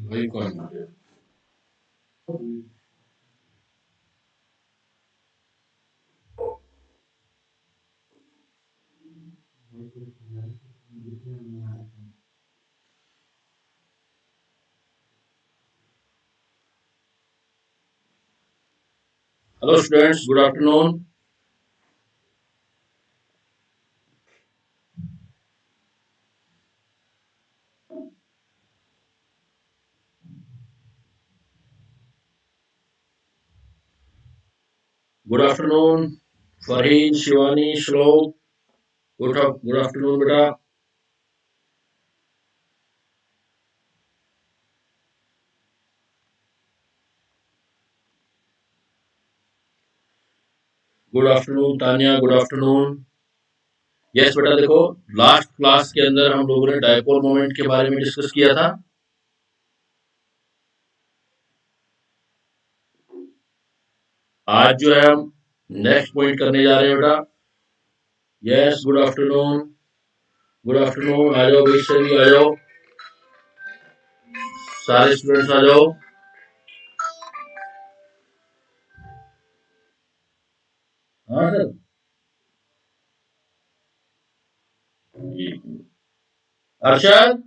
भाई कौन है? Hello students, good afternoon. Good afternoon, Farheen, Shivani, Shlok. Good afternoon, beta. Good afternoon Tania, good afternoon. Yes बेटा, देखो last class के अंदर हम लोगों ने डायपोल मोमेंट के बारे में डिस्कस किया था। आज जो है हम नेक्स्ट पॉइंट करने जा रहे हैं बेटा। Yes, good afternoon, good afternoon. आ जाओ भाई, सभी आ जाओ, सारे स्टूडेंट्स आ जाओ। हाँ सर, अरशद।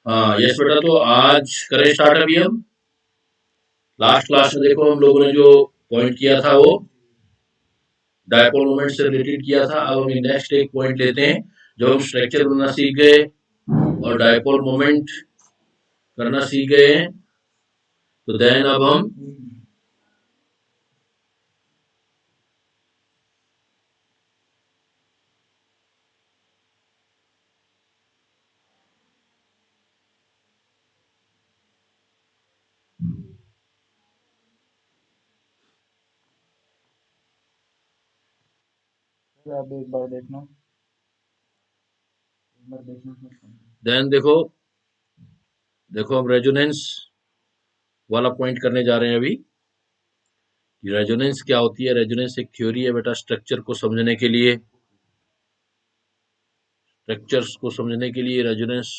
हाँ यस बेटा, तो आज करें स्टार्ट अभी हम। लास्ट क्लास में देखो हम लोगों ने जो पॉइंट किया था वो डायपोल मोमेंट से रिलेटेड किया था। अब हम नेक्स्ट एक पॉइंट लेते हैं। जब हम स्ट्रक्चर बनाना सीख गए और डायपोल मोमेंट करना सीख गए हैं, तो देन अब हम आप एक बार देखना। देन देखो देखो हम रेजोनेंस वाला पॉइंट करने जा रहे हैं अभी। रेजोनेंस क्या होती है? रेजोनेंस एक थ्योरी है बेटा, स्ट्रक्चर को समझने के लिए। स्ट्रक्चर्स को समझने के लिए रेजोनेंस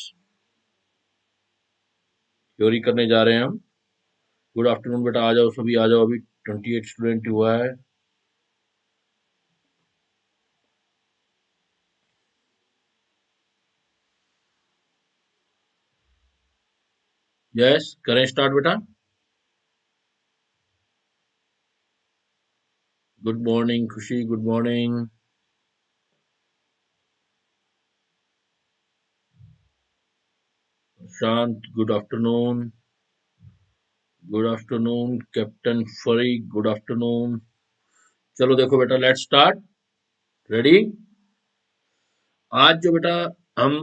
थ्योरी करने जा रहे हैं हम। गुड आफ्टरनून बेटा, आ जाओ सभी, आ जाओ। अभी 28 स्टूडेंट हुआ है। यस, करें स्टार्ट बेटा। गुड मॉर्निंग खुशी, गुड मॉर्निंग। शांत, good afternoon. Good afternoon captain फरी, गुड आफ्टरनून। चलो देखो बेटा, लेट्स स्टार्ट। रेडी? आज जो बेटा हम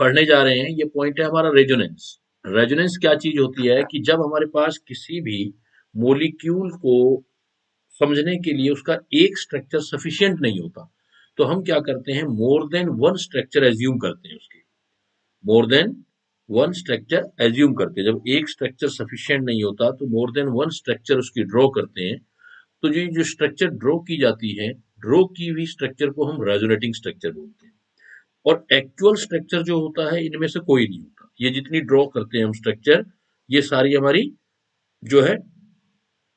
पढ़ने जा रहे हैं, ये पॉइंट है हमारा रेजोनेंस। रेजोनेंस क्या चीज होती है कि जब हमारे पास किसी भी मोलिक्यूल को समझने के लिए उसका एक स्ट्रक्चर सफिशिएंट नहीं होता, तो हम क्या करते हैं, मोर देन वन स्ट्रक्चर एज्यूम करते हैं उसके। मोर देन वन स्ट्रक्चर एज्यूम करते हैं। जब एक स्ट्रक्चर सफिशिएंट नहीं होता तो मोर देन वन स्ट्रक्चर उसकी ड्रॉ करते हैं। तो ये जो स्ट्रक्चर ड्रॉ की जाती है, ड्रॉ की हुई स्ट्रक्चर को हम रेजोनेटिंग स्ट्रक्चर बोलते हैं। और एक्चुअल स्ट्रक्चर जो होता है, इनमें से कोई नहीं होता। ये जितनी ड्रॉ करते हैं हम स्ट्रक्चर, ये सारी हमारी जो है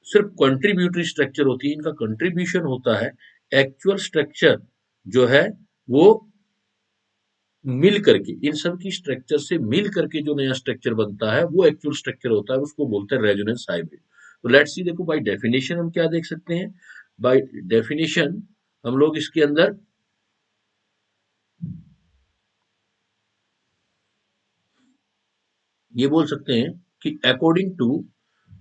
सिर्फ कंट्रीब्यूटरी स्ट्रक्चर होती है, इनका कंट्रीब्यूशन होता है। एक्चुअल स्ट्रक्चर जो है वो मिल करके, इन सब की स्ट्रक्चर से मिल करके जो नया स्ट्रक्चर बनता है वो एक्चुअल स्ट्रक्चर होता है, उसको बोलते हैं रेजोनेंस हाइब्रिड। तो लेट्स सी, देखो बाय डेफिनेशन हम क्या देख सकते हैं। बाय डेफिनेशन हम लोग इसके अंदर ये बोल सकते हैं कि अकॉर्डिंग टू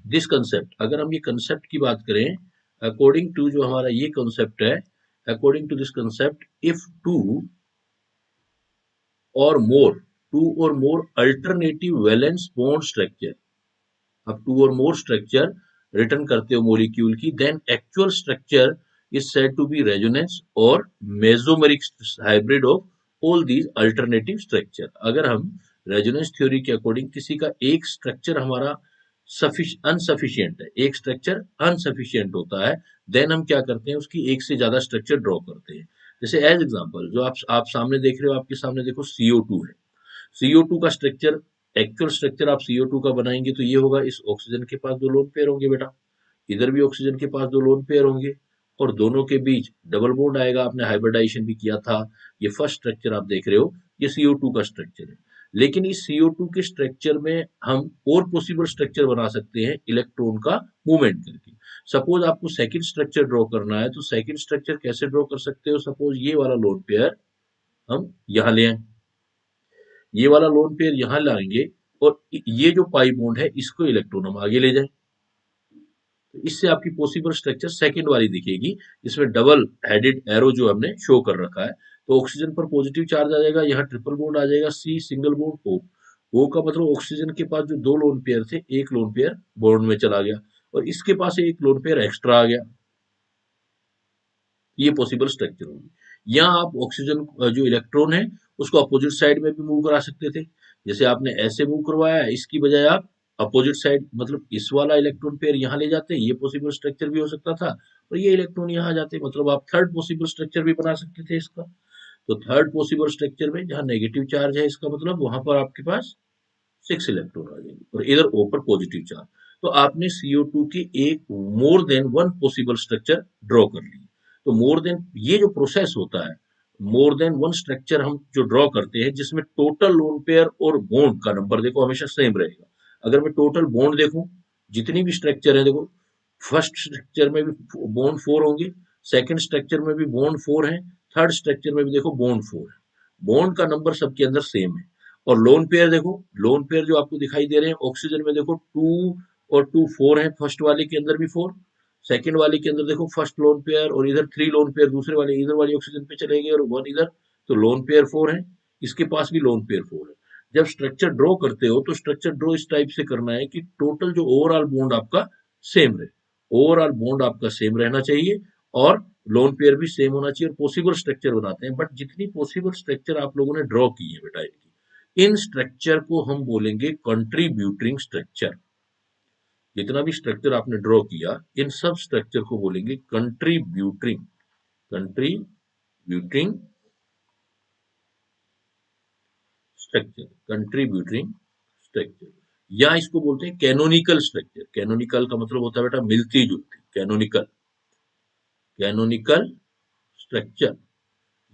दिस कंसेप्ट, अगर हम ये कंसेप्ट की बात करें, अकॉर्डिंग टू जो हमारा ये कंसेप्ट है, according to this concept, if two or more alternative valence bond structure, अब two or more structure return करते हो मॉलिक्यूल की, then actual structure is said to be resonance or mesomeric hybrid of all these alternative structure. अगर हम resonance theory के according किसी का एक स्ट्रक्चर हमारा अनसफिशियंट है, एक स्ट्रक्चर अनसफिशियंट होता है, देन हम क्या करते हैं, उसकी एक से ज्यादा स्ट्रक्चर ड्रॉ करते हैं। जैसे एज एग्जांपल जो आप सामने देख रहे हो, आपके सामने देखो CO2 है। CO2 का स्ट्रक्चर, एक्चुअल स्ट्रक्चर आप CO2 का बनाएंगे तो ये होगा, इस ऑक्सीजन के पास दो लोन पेयर होंगे बेटा, इधर भी ऑक्सीजन के पास दो लोन पेयर होंगे, और दोनों के बीच डबल बॉन्ड आएगा। आपने हाइब्रिडाइजेशन भी किया था। ये फर्स्ट स्ट्रक्चर आप देख रहे हो, ये CO2 का स्ट्रक्चर है। लेकिन इस CO2 के स्ट्रक्चर में हम और पॉसिबल स्ट्रक्चर बना सकते हैं इलेक्ट्रॉन का मूवमेंट करके। सपोज आपको सेकंड स्ट्रक्चर ड्रॉ करना है, तो सेकंड स्ट्रक्चर कैसे ड्रॉ कर सकते हो, सपोज ये वाला लोन पेयर हम यहाँ ले आए, ये वाला लोन पेयर यहाँ लाएंगे, और ये जो पाई बॉन्ड है इसको इलेक्ट्रॉन हम आगे ले जाएं, तो इससे आपकी पॉसिबल स्ट्रक्चर सेकंड वाली दिखेगी, इसमें डबल हेडेड एरो जो हमने शो कर रखा है। तो ऑक्सीजन पर पॉजिटिव चार्ज आ जाएगा, यहाँ ट्रिपल बॉन्ड आ जाएगा, C सिंगल बॉन्ड O का मतलब ऑक्सीजन के पास जो दो लोन पेयर थे, एक लोन पेयर बॉन्ड में चला गया, और इसके पास एक लोन पेयर एक्स्ट्रा आ गया। ये पॉसिबल स्ट्रक्चर होगी। यहाँ आप ऑक्सीजन जो इलेक्ट्रॉन है उसको अपोजिट साइड में भी मूव करा सकते थे, जैसे आपने ऐसे मूव करवाया, इसकी बजाय आप अपोजिट साइड, मतलब इस वाला इलेक्ट्रॉन पेयर यहाँ ले जाते, ये पॉसिबल स्ट्रक्चर भी हो सकता था, और ये इलेक्ट्रॉन यहाँ आ जाते, मतलब आप थर्ड पॉसिबल स्ट्रक्चर भी बना सकते थे इसका। तो थर्ड पॉसिबल स्ट्रक्चर में जहाँ नेगेटिव चार्ज है, इसका मतलब वहां पर आपके पास 6 इलेक्ट्रॉन आ जाएंगे, और इधर O पर पॉजिटिव चार्ज। तो आपने CO2 की एक मोर than one possible structure draw कर ली। तो मोर देन, ये जो प्रोसेस होता है, मोर देन वन स्ट्रक्चर हम जो ड्रॉ करते हैं, जिसमें टोटल लोन पेयर और बॉन्ड का नंबर देखो हमेशा सेम रहेगा। अगर मैं टोटल बॉन्ड देखूं, जितनी भी स्ट्रक्चर है देखो, फर्स्ट स्ट्रक्चर में भी बॉन्ड 4 होंगे, सेकंड स्ट्रक्चर में भी बॉन्ड 4 है, थर्ड स्ट्रक्चर में भी देखो बॉन्ड 4 है, बॉन्ड का नंबर सबके अंदर सेम है। और लोन पेयर देखो, लोन पेयर जो आपको दिखाई दे रहे हैं ऑक्सीजन में, देखो 2 और 2 4 है, फर्स्ट वाले के अंदर भी 4, सेकंड वाले के अंदर देखो फर्स्ट लोन पेयर, और इधर 3 लोन पेयर दूसरे वाले इधर वाली ऑक्सीजन पे चले गए, और 1 इधर, तो लोन पेयर 4 है, इसके पास भी लोन पेयर 4 है। जब स्ट्रक्चर ड्रॉ करते हो तो स्ट्रक्चर ड्रॉ इस टाइप से करना है कि टोटल जो ओवरऑल बॉन्ड आपका सेम रहे, ओवरऑल बॉन्ड आपका सेम रहना चाहिए, और लोन पेयर भी सेम होना चाहिए, और पॉसिबल स्ट्रक्चर बनाते हैं। बट जितनी पॉसिबल स्ट्रक्चर आप लोगों ने ड्रॉ की है बेटा, इन स्ट्रक्चर को हम बोलेंगे कंट्रीब्यूटिंग स्ट्रक्चर। जितना भी स्ट्रक्चर आपने ड्रॉ किया, इन सब स्ट्रक्चर को बोलेंगे contributing, contributing structure, contributing structure, या इसको बोलते हैं कैनोनिकल स्ट्रक्चर। कैनोनिकल का मतलब होता है बेटा मिलती जुलती, कैनोनिकल, कैनोनिकल स्ट्रक्चर,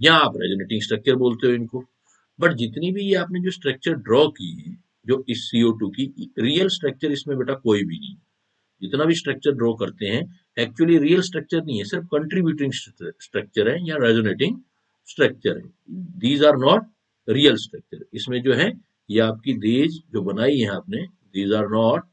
या आप रेजोनेटिंग स्ट्रक्चर बोलते हो इनको। बट जितनी भी ये आपने जो स्ट्रक्चर ड्रॉ की है, जो इस CO2 की, रियल स्ट्रक्चर इसमें बेटा कोई भी नहीं। जितना भी स्ट्रक्चर ड्रॉ करते हैं, एक्चुअली रियल स्ट्रक्चर नहीं है, सिर्फ कंट्रीब्यूटिंग स्ट्रक्चर है या रेजोनेटिंग स्ट्रक्चर है। These are not real structure. इसमें जो है, ये आपकी दीज जो बनाई है आपने, these are not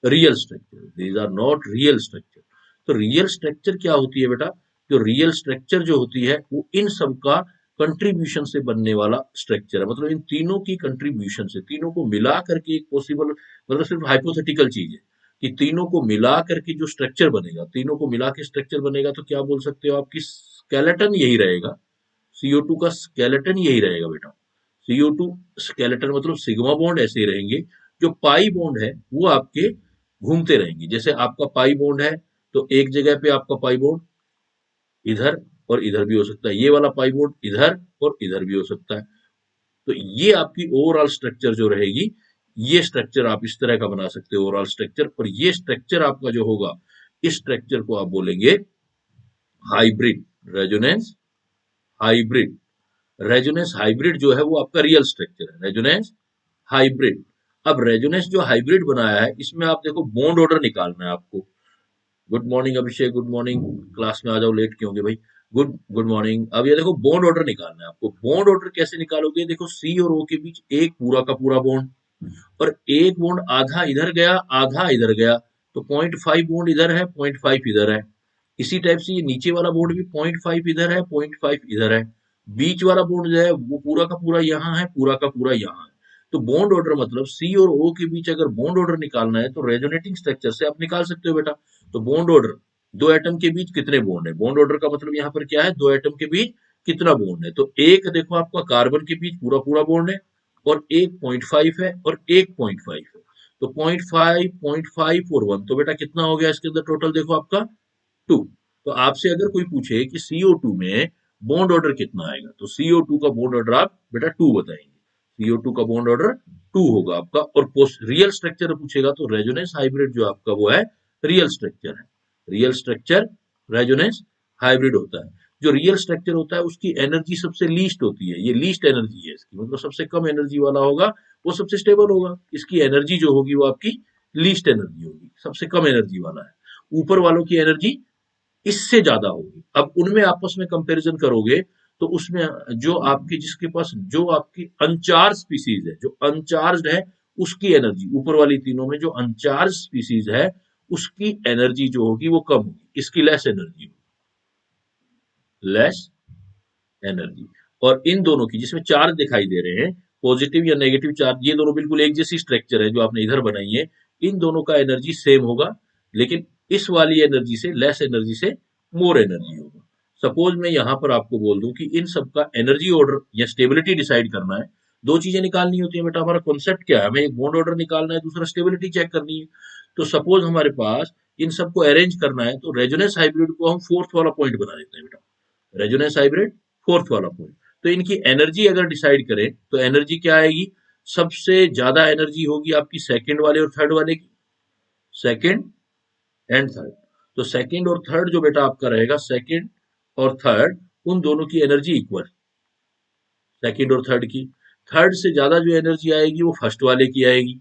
real structure, these are not real structure. तो रियल स्ट्रक्चर क्या होती है बेटा, जो रियल स्ट्रक्चर जो होती है वो इन सब का कंट्रीब्यूशन से बनने वाला स्ट्रक्चर है, मतलब इन तीनों की कंट्रीब्यूशन से, तीनों को मिला करके एक पॉसिबल, मतलब सिर्फ हाइपोथेटिकल चीज है कि तीनों को मिला करके जो स्ट्रक्चर बनेगा, तीनों को मिला के स्ट्रक्चर बनेगा, तो क्या बोल सकते हो, आपकी स्केलेटन यही रहेगा, CO2 का स्केलेटन यही रहेगा बेटा। CO2 स्केलेटन मतलब सिग्मा बॉन्ड ऐसे ही रहेंगे, जो पाई बॉन्ड है वो आपके घूमते रहेंगे। जैसे आपका पाई बॉन्ड है, तो एक जगह पे आपका पाई बॉन्ड इधर और इधर भी हो सकता है, ये वाला पाई बॉन्ड इधर और इधर भी हो सकता है। तो ये आपकी ओवरऑल स्ट्रक्चर जो रहेगी, ये स्ट्रक्चर आप इस तरह का बना सकते हो ओवरऑल स्ट्रक्चर। और ये स्ट्रक्चर आपका जो होगा, इस स्ट्रक्चर को आप बोलेंगे hybrid resonance hybrid. Resonance hybrid जो है वो आपका रियल स्ट्रक्चर है, रेजोनेंस हाइब्रिड। अब रेजोनेंस जो हाइब्रिड बनाया है, इसमें आप देखो बॉन्ड ऑर्डर निकालना है आपको। गुड मॉर्निंग अभिषेक, गुड मॉर्निंग, क्लास में आ जाओ, लेट क्यों होंगे भाई। Good good morning. अब ये देखो बॉन्ड ऑर्डर निकालना है आपको। बॉन्ड ऑर्डर कैसे निकालोगे, देखो C और O के बीच एक पूरा का पूरा बॉन्ड, और एक बॉन्ड आधा इधर गया आधा इधर गया, तो 0.5 बॉन्ड इधर है, 0.5 इधर है। इसी टाइप से ये नीचे वाला बॉन्ड भी 0.5 इधर है, 0.5 इधर है। बीच वाला बॉन्ड जो है वो पूरा का पूरा यहाँ है, पूरा का पूरा यहाँ है। तो बॉन्ड ऑर्डर मतलब C और O के बीच अगर बॉन्ड ऑर्डर निकालना है, तो रेजोनेटिंग स्ट्रक्चर से आप निकाल सकते हो बेटा। तो बॉन्ड ऑर्डर, दो एटम के बीच कितने बॉन्ड है, बॉन्ड ऑर्डर का मतलब यहाँ पर क्या है, दो एटम के बीच कितना बॉन्ड है। तो एक देखो आपका कार्बन के बीच पूरा पूरा बॉन्ड है, और एक 0.5 है और एक 0.5 है। तो 0.5, 0.5 और 1, तो बेटा कितना हो गया इसके अंदर टोटल, देखो आपका 2। तो आपसे अगर कोई पूछे कि CO2 में बॉन्ड ऑर्डर कितना आएगा, तो CO2 का बॉन्ड ऑर्डर आप बेटा 2 बताएंगे। CO2 का बॉन्ड ऑर्डर 2 होगा आपका। और रियल स्ट्रक्चर पूछेगा तो रेजोनेंस हाइब्रिड जो आपका वो है रियल स्ट्रक्चर है। रियल स्ट्रक्चर रेजोनेंस हाइब्रिड होता है। जो रियल स्ट्रक्चर होता है उसकी एनर्जी सबसे लीस्ट होती है, ये लीस्ट एनर्जी है इसकी, मतलब सबसे कम एनर्जी वाला होगा वो सबसे स्टेबल होगा। इसकी एनर्जी जो होगी वो आपकी लीस्ट एनर्जी होगी, सबसे कम एनर्जी वाला है। ऊपर वालों की एनर्जी इससे ज्यादा होगी। अब उनमें आपस में कंपैरिजन करोगे तो उसमें जो आपकी जिसके पास जो आपकी अनचार्ज स्पीसीज है, जो अनचार्ज है, उसकी एनर्जी ऊपर वाली तीनों में जो अनचार्ज स्पीसीज है उसकी एनर्जी जो होगी वो कम होगी, इसकी लेस एनर्जी होगी, लेस एनर्जी। और इन दोनों की जिसमें चार्ज दिखाई दे रहे हैं, पॉजिटिव या नेगेटिव चार्ज, ये दोनों बिल्कुल एक जैसी स्ट्रक्चर है जो आपने इधर बनाई है, इन दोनों का एनर्जी सेम होगा, लेकिन इस वाली एनर्जी से लेस एनर्जी से मोर एनर्जी होगा। सपोज मैं यहां पर आपको बोल दूं कि इन सब का एनर्जी ऑर्डर या स्टेबिलिटी डिसाइड करना है, दो चीजें निकालनी होती है बेटा। हमारा कॉन्सेप्ट क्या है, हमें एक बॉन्ड ऑर्डर निकालना है, दूसरा स्टेबिलिटी चेक करनी है। तो सपोज हमारे पास इन सबको अरेंज करना है, तो रेजोनेंस हाइब्रिड को हम फोर्थ वाला पॉइंट बना देते हैं बेटा। रेजोनेंस हाइब्रिड फोर्थ वाला पॉइंट। तो इनकी एनर्जी अगर डिसाइड करें तो एनर्जी क्या आएगी, सबसे ज्यादा एनर्जी होगी आपकी सेकंड वाले और थर्ड वाले की, सेकंड एंड थर्ड। तो सेकंड और थर्ड जो बेटा आपका रहेगा, सेकंड और थर्ड उन दोनों की एनर्जी इक्वल, सेकंड और थर्ड की। थर्ड से ज्यादा जो एनर्जी आएगी वो फर्स्ट वाले की आएगी।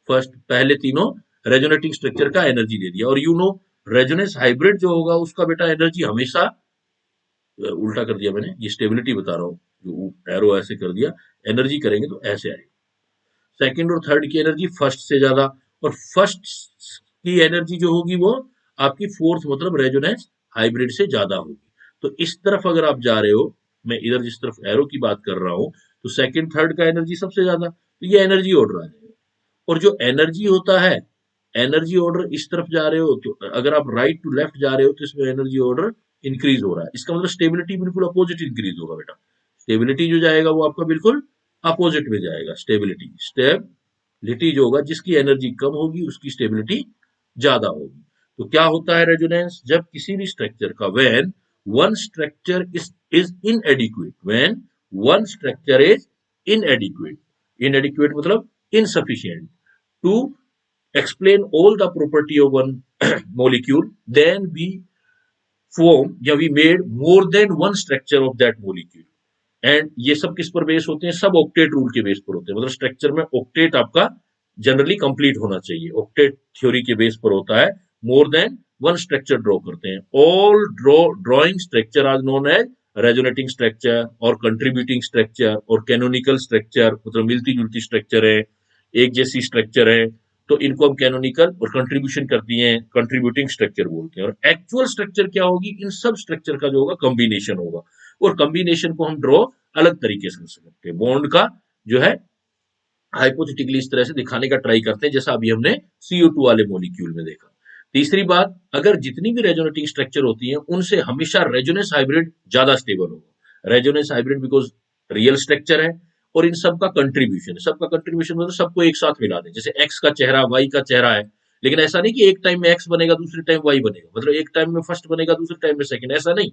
फर्स्ट पहले तीनों रेजोनेटिंग स्ट्रक्चर का एनर्जी दे दिया। और यू नो रेजोनेंस हाइब्रिड जो होगा उसका बेटा एनर्जी हमेशा उल्टा कर दिया मैंने, ये स्टेबिलिटी बता रहा हूँ, जो एरो ऐसे कर दिया, एनर्जी करेंगे तो ऐसे आएगी। सेकंड और थर्ड की एनर्जी फर्स्ट से ज्यादा, और फर्स्ट की एनर्जी जो होगी वो आपकी फोर्थ मतलब रेजोनेंस हाइब्रिड से ज्यादा होगी। तो इस तरफ अगर आप जा रहे हो, मैं इधर जिस तरफ एरो की बात कर रहा हूं, तो सेकंड थर्ड का एनर्जी सबसे ज्यादा, तो ये एनर्जी ऑर्डर आ जाएगा। और जो एनर्जी होता है, एनर्जी ऑर्डर इस तरफ जा रहे हो, तो अगर आप राइट टू लेफ्ट जा रहे हो तो इसमें एनर्जी ऑर्डर इंक्रीज हो रहा है, इसका मतलब स्टेबिलिटी बिल्कुल अपोजिट इंक्रीज होगा बेटा। स्टेबिलिटी जो जाएगा वो आपका बिल्कुल अपोजिट में जाएगा। स्टेबिलिटी जो होगा, जिसकी एनर्जी कम होगी उसकी स्टेबिलिटी ज्यादा होगी। तो क्या होता है रेजोनेंस, जब किसी भी स्ट्रक्चर का when one structure is इनएडिक्वेट, when one structure is इनएडिक्वेट, इनएडिक्वेट मतलब insufficient to explain all the property of one molecule, then we form या we made more than one structure of that molecule। And ये सब किस पर base होते हैं, सब octet rule के बेस पर होते हैं। मतलब स्ट्रक्चर में ऑक्टेट आपका जनरली कंप्लीट होना चाहिए, ऑक्टेट थ्योरी के बेस पर होता है। More than one structure draw करते हैं। All drawing structure are known as resonating structure और कंट्रीब्यूटिंग स्ट्रक्चर और कैनोनिकल स्ट्रक्चर, मतलब मिलती जुलती स्ट्रक्चर है, एक जैसी स्ट्रक्चर है, तो इनको हम कैनोनिकल और कंट्रीब्यूशन करती हैं कंट्रीब्यूटिंग स्ट्रक्चर बोलते हैं। और एक्चुअल स्ट्रक्चर क्या होगी, इन सब स्ट्रक्चर का जो होगा कॉम्बिनेशन होगा। और कॉम्बिनेशन को हम ड्रॉ अलग तरीके से कर सकते हैं। बॉन्ड का जो है हाइपोथेटिकली इस तरह से दिखाने का ट्राई करते हैं, जैसा अभी हमने CO2 वाले मॉलिक्यूल में देखा। तीसरी बात, अगर जितनी भी रेजोनेटिंग स्ट्रक्चर होती है उनसे हमेशा रेजोनेंस हाइब्रिड ज्यादा स्टेबल होगा। Resonance hybrid because real structure है और इन सबका कंट्रीब्यूशन है। सबका कंट्रीब्यूशन मतलब सबको एक साथ मिला दे, जैसे एक्स का चेहरा वाई का चेहरा है, लेकिन ऐसा नहीं कि एक टाइम में एक्स बनेगा दूसरे टाइम वाई बनेगा, मतलब एक टाइम में फर्स्ट बनेगा दूसरे टाइम में सेकंड, ऐसा नहीं।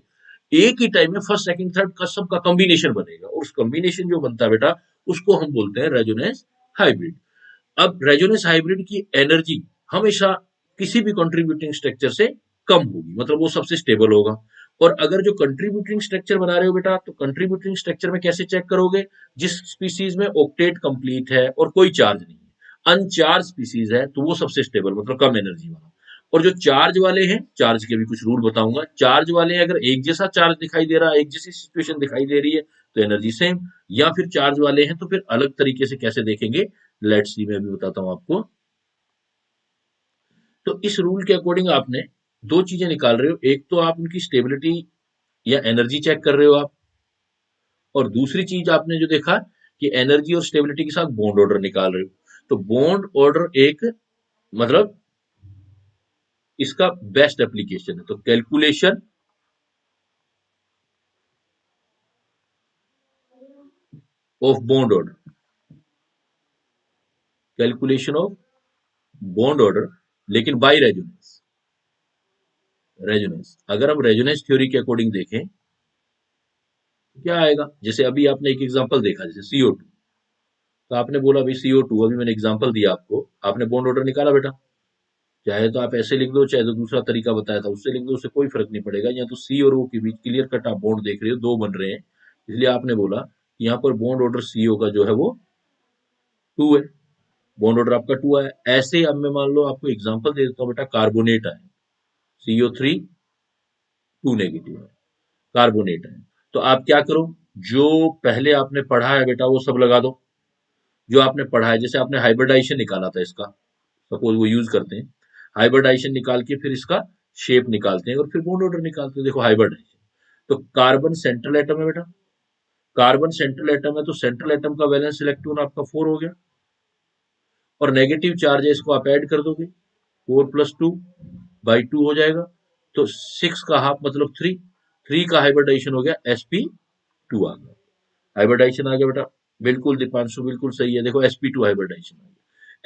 एक ही टाइम में फर्स्ट सेकंड थर्ड का सबका कॉम्बिनेशन बनेगा, और उस कॉम्बिनेशन जो बनता है बेटा उसको हम बोलते हैं रेजोनेंस हाइब्रिड। अब रेजोनेंस हाइब्रिड की एनर्जी हमेशा किसी भी कंट्रीब्यूटिंग स्ट्रक्चर से कम होगी, मतलब वो सबसे स्टेबल होगा। और अगर जो कंट्रीब्यूटिंग स्ट्रक्चर बना रहे हो बेटा, तो कंट्रीब्यूटिंग स्ट्रक्चर में कैसे चेक करोगे, जिस स्पीसीज में ऑक्टेट कंप्लीट है और कोई चार्ज नहीं है, अनचार्ज स्पीसीज है, तो वो सबसे स्टेबल मतलब कम एनर्जी वाला। और जो चार्ज वाले हैं, चार्ज के भी कुछ रूल बताऊंगा, चार्ज वाले हैं अगर एक जैसा चार्ज दिखाई दे रहा है, एक जैसी सिचुएशन दिखाई दे रही है, तो एनर्जी सेम। या फिर चार्ज वाले हैं तो फिर अलग तरीके से कैसे देखेंगे, लेट्स सी, मैं अभी बताता हूं आपको। तो इस रूल के अकॉर्डिंग आपने दो चीजें निकाल रहे हो, एक तो आप उनकी स्टेबिलिटी या एनर्जी चेक कर रहे हो आप, और दूसरी चीज आपने जो देखा कि एनर्जी और स्टेबिलिटी के साथ बॉन्ड ऑर्डर निकाल रहे हो। तो बॉन्ड ऑर्डर एक मतलब इसका बेस्ट एप्लीकेशन है। तो calculation of bond order, calculation of bond order, लेकिन बाय रेजोनेंस। रेजोनेंस, अगर हम रेजोनेंस थ्योरी के अकॉर्डिंग देखें तो क्या आएगा, जैसे अभी आपने एक एग्जांपल देखा, जैसे CO2, तो आपने बोला भाई CO2, अभी मैंने एग्जांपल दिया आपको, आपने बॉन्ड ऑर्डर निकाला बेटा, चाहे तो आप ऐसे लिख दो, चाहे तो दूसरा तरीका बताया था उससे लिख दो, उससे कोई फर्क नहीं पड़ेगा। या तो C और O के बीच क्लियर कट आप बॉन्ड देख रहे हो, दो बन रहे हैं, इसलिए आपने बोला कि यहाँ पर बॉन्ड ऑर्डर CO का जो है वो 2 है, बॉन्ड ऑर्डर आपका 2 है। ऐसे अब मैं मान लो आपको एग्जांपल दे देता हूँ बेटा, कार्बोनेट है, CO3 2 नेगेटिव है, कार्बोनेट है। तो आप क्या करो, जो पहले आपने पढ़ा है बेटा वो सब लगा दो, जो आपने पढ़ा है, जैसे आपने हाइब्रिडाइजेशन निकाला था इसका, सपोज वो यूज करते हैं, हाइब्रिडाइजेशन निकाल के फिर इसका शेप निकालते हैं और फिर बॉन्ड ऑर्डर निकालते हैं। देखो हाइब्रिडाइजेशन, तो कार्बन सेंट्रल एटम है बेटा, कार्बन सेंट्रल एटम है, तो सेंट्रल एटम का वैलेंस इलेक्ट्रॉन आपका 4 हो गया, और नेगेटिव चार्ज है इसको आप ऐड कर दोगे, 4+2/2 हो जाएगा, तो 6 का हाफ मतलब 3, 3 का हाइब्रिडाइजेशन हो गया, sp2 आ गया, हाइब्रिडाइजेशन आ गया बेटा। बिल्कुल दीपांशु, बिल्कुल सही है, देखो sp2 हाइब्रिडाइजेशन आ गया,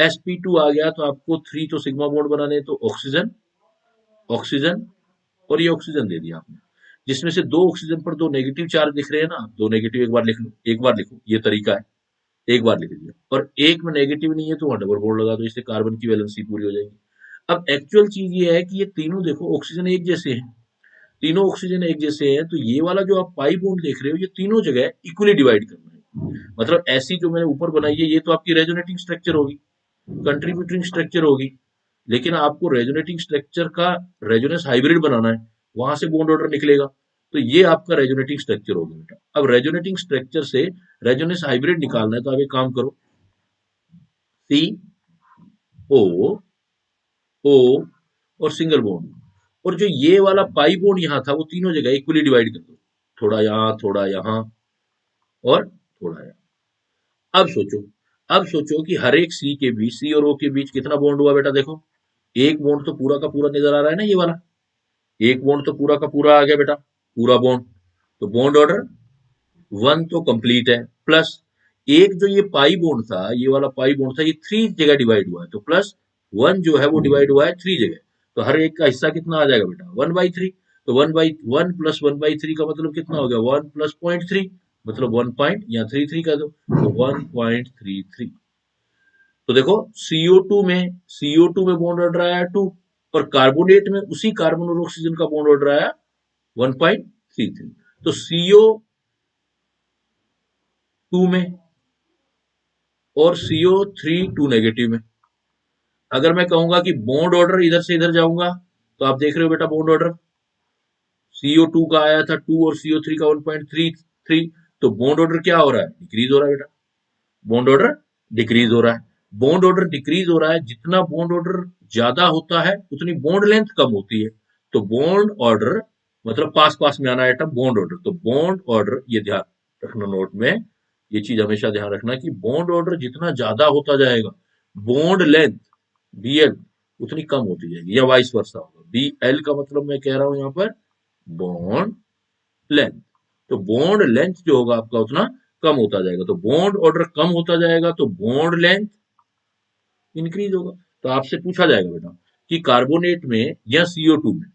sp2 आ गया, तो आपको 3 तो सिग्मा बॉन्ड बनाने, तो ऑक्सीजन, ऑक्सीजन, और ये ऑक्सीजन दे दिया आपने, जिसमें से दो ऑक्सीजन पर दो नेगेटिव चार्ज दिख रहे हैं ना, दो नेगेटिव एक बार लिख लो, एक बार लिखो, ये तरीका है, एक बार लिख दिया, और एक में नेगेटिव नहीं है तो वहां डबल बॉन्ड लगा दो, इससे कार्बन की वैलेंसी पूरी हो जाएगी। अब एक्चुअल चीज ये है कि ये तीनों देखो ऑक्सीजन एक जैसे हैं, तीनों ऑक्सीजन एक जैसे हैं, तो ये वाला जो आप पाई बॉन्ड देख रहे हो, ये तीनों जगह इक्वली डिवाइड करना है, मतलब ऐसी जो मैंने ऊपर बनाई है, ये तो आपकी रेजोनेटिंग स्ट्रक्चर होगी, कंट्रीब्यूटिंग स्ट्रक्चर होगी, लेकिन आपको रेजोनेटिंग स्ट्रक्चर का रेजोनेंस हाइब्रिड बनाना है, वहां से बॉन्ड ऑर्डर निकलेगा, तो ये आपका रेजोनेटिंग स्ट्रक्चर हो गया बेटा। अब रेजोनेटिंग स्ट्रक्चर से रेजोनेंस हाइब्रिड निकालना है, तो आप एक काम करो, CO, O और सिंगल बॉन्ड, और जो ये वाला पाई बॉन्ड यहाँ था वो तीनों जगह इक्वली डिवाइड कर दो, थोड़ा यहाँ, थोड़ा यहाँ, और थोड़ा यहाँ। अब सोचो, अब सोचो कि हर एक सी के बीच, सी और ओ के बीच कितना बॉन्ड हुआ बेटा, देखो एक बॉन्ड तो पूरा का पूरा नजर आ रहा है ना, ये वाला एक बॉन्ड तो पूरा का पूरा आ गया बेटा, पूरा बॉन्ड, तो बॉन्ड ऑर्डर 1 तो कंप्लीट है, प्लस एक जो ये पाई बॉन्ड था, ये वाला पाई बॉन्ड था, ये 3 जगह डिवाइड हुआ है, तो +1 जो है वो डिवाइड हुआ है 3 जगह, तो हर एक का हिस्सा कितना आ जाएगा बेटा, 1/3, तो 1/1 + 1/3 का मतलब कितना हो गया, 1 + 0.3, मतलब 1 पॉइंट या 33 का दो, तो 1.33। तो देखो CO2 में बॉन्ड ऑर्डर आया 2, और कार्बोनेट में उसी कार्बन और ऑक्सीजन का बॉन्ड ऑर्डर आया 1.33, तो CO2 में और CO3 2 नेगेटिव में। अगर मैं कहूंगा कि बॉन्ड ऑर्डर इधर से इधर जाऊंगा, तो आप देख रहे हो बेटा बॉन्ड ऑर्डर, CO2 का आया था 2 और CO3 का 1.33, तो बॉन्ड ऑर्डर क्या हो रहा है, डिक्रीज हो रहा है बेटा, बॉन्ड ऑर्डर डिक्रीज हो रहा है, बॉन्ड ऑर्डर डिक्रीज हो रहा है, जितना बॉन्ड ऑर्डर ज्यादा होता है उतनी बॉन्ड लेंथ कम होती है, तो बॉन्ड ऑर्डर मतलब पास पास में आना आइटम बॉन्ड ऑर्डर, तो बॉन्ड ऑर्डर, ये ध्यान रखना नोट में, ये चीज हमेशा ध्यान रखना कि बॉन्ड ऑर्डर जितना ज्यादा होता जाएगा, बॉन्ड लेंथ BL उतनी कम होती जाएगी, या वाइस वर्सा होगा, BL का मतलब मैं कह रहा हूं यहाँ पर बॉन्ड लेंथ, तो बॉन्ड लेंथ जो होगा आपका उतना कम होता जाएगा, तो बॉन्ड ऑर्डर कम होता जाएगा, तो बॉन्ड लेंथ इंक्रीज होगा। तो आपसे पूछा जाएगा बेटा कि कार्बोनेट में या CO2 में,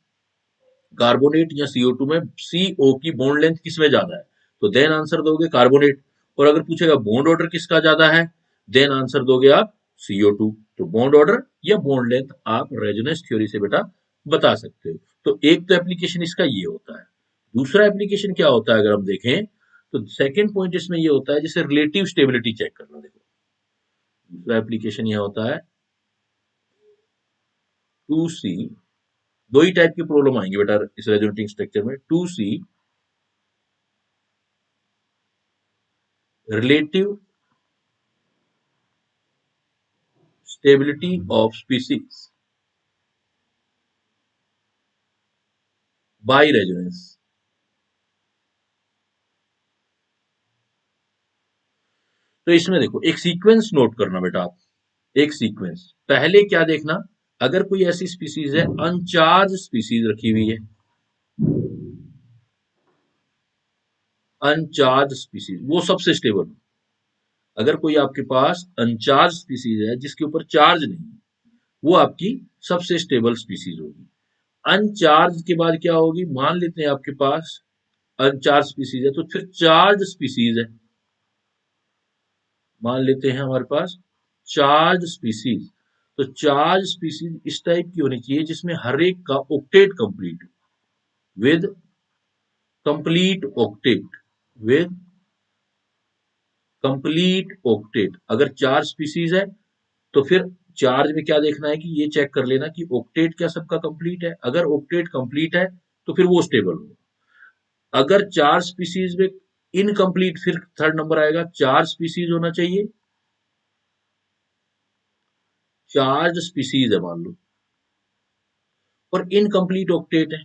कार्बोनेट या CO2 में CO की बॉन्ड लेंथ किसमें ज्यादा है, तो देन आंसर दोगे कार्बोनेट, और अगर पूछेगा बॉन्ड ऑर्डर किसका ज्यादा है, देन आंसर दोगे आप CO2, तो बॉन्ड ऑर्डर या बॉन्ड लेंथ आप रेजोनेंस थ्योरी से बेटा बता सकते हो। तो एक तो एप्लीकेशन इसका ये होता है, दूसरा एप्लीकेशन क्या होता है अगर हम देखें, तो सेकेंड पॉइंट इसमें ये होता है जैसे रिलेटिव स्टेबिलिटी चेक करना, देखो दूसरा एप्लीकेशन यह होता है 2C, दो ही टाइप की प्रॉब्लम आएंगे बेटा इस रेजोनेटिंग स्ट्रक्चर में, 2C relative stability of species by resonance. तो इसमें देखो एक सीक्वेंस नोट करना बेटा आप, एक सीक्वेंस, पहले क्या देखना, अगर कोई ऐसी स्पीसीज है अनचार्ज स्पीसीज रखी हुई है, अनचार्ज स्पीसीज वो सबसे स्टेबल, अगर कोई आपके पास अनचार्ज स्पीसीज है जिसके ऊपर चार्ज नहीं है, वो आपकी सबसे स्टेबल स्पीसीज होगी। अनचार्ज के बाद क्या होगी, मान लेते हैं आपके पास अनचार्ज स्पीसीज है, तो फिर चार्ज स्पीसीज है। मान लेते हैं हमारे पास चार्ज स्पीसीज, तो चार्ज स्पीसीज इस टाइप की होनी चाहिए जिसमें हर एक का octet complete, with complete octet, with complete octet. अगर चार स्पीसीज है तो फिर चार्ज में क्या देखना है कि ये चेक कर लेना कि ऑक्टेट क्या सबका कंप्लीट है। अगर ऑक्टेट कंप्लीट है तो फिर वो स्टेबल होगा। अगर चार स्पीसीज में इनकम्प्लीट, फिर थर्ड नंबर आएगा, चार स्पीसीज होना चाहिए, चार्ज स्पीसीज है मान लो, और इनकम्प्लीट ऑक्टेट है,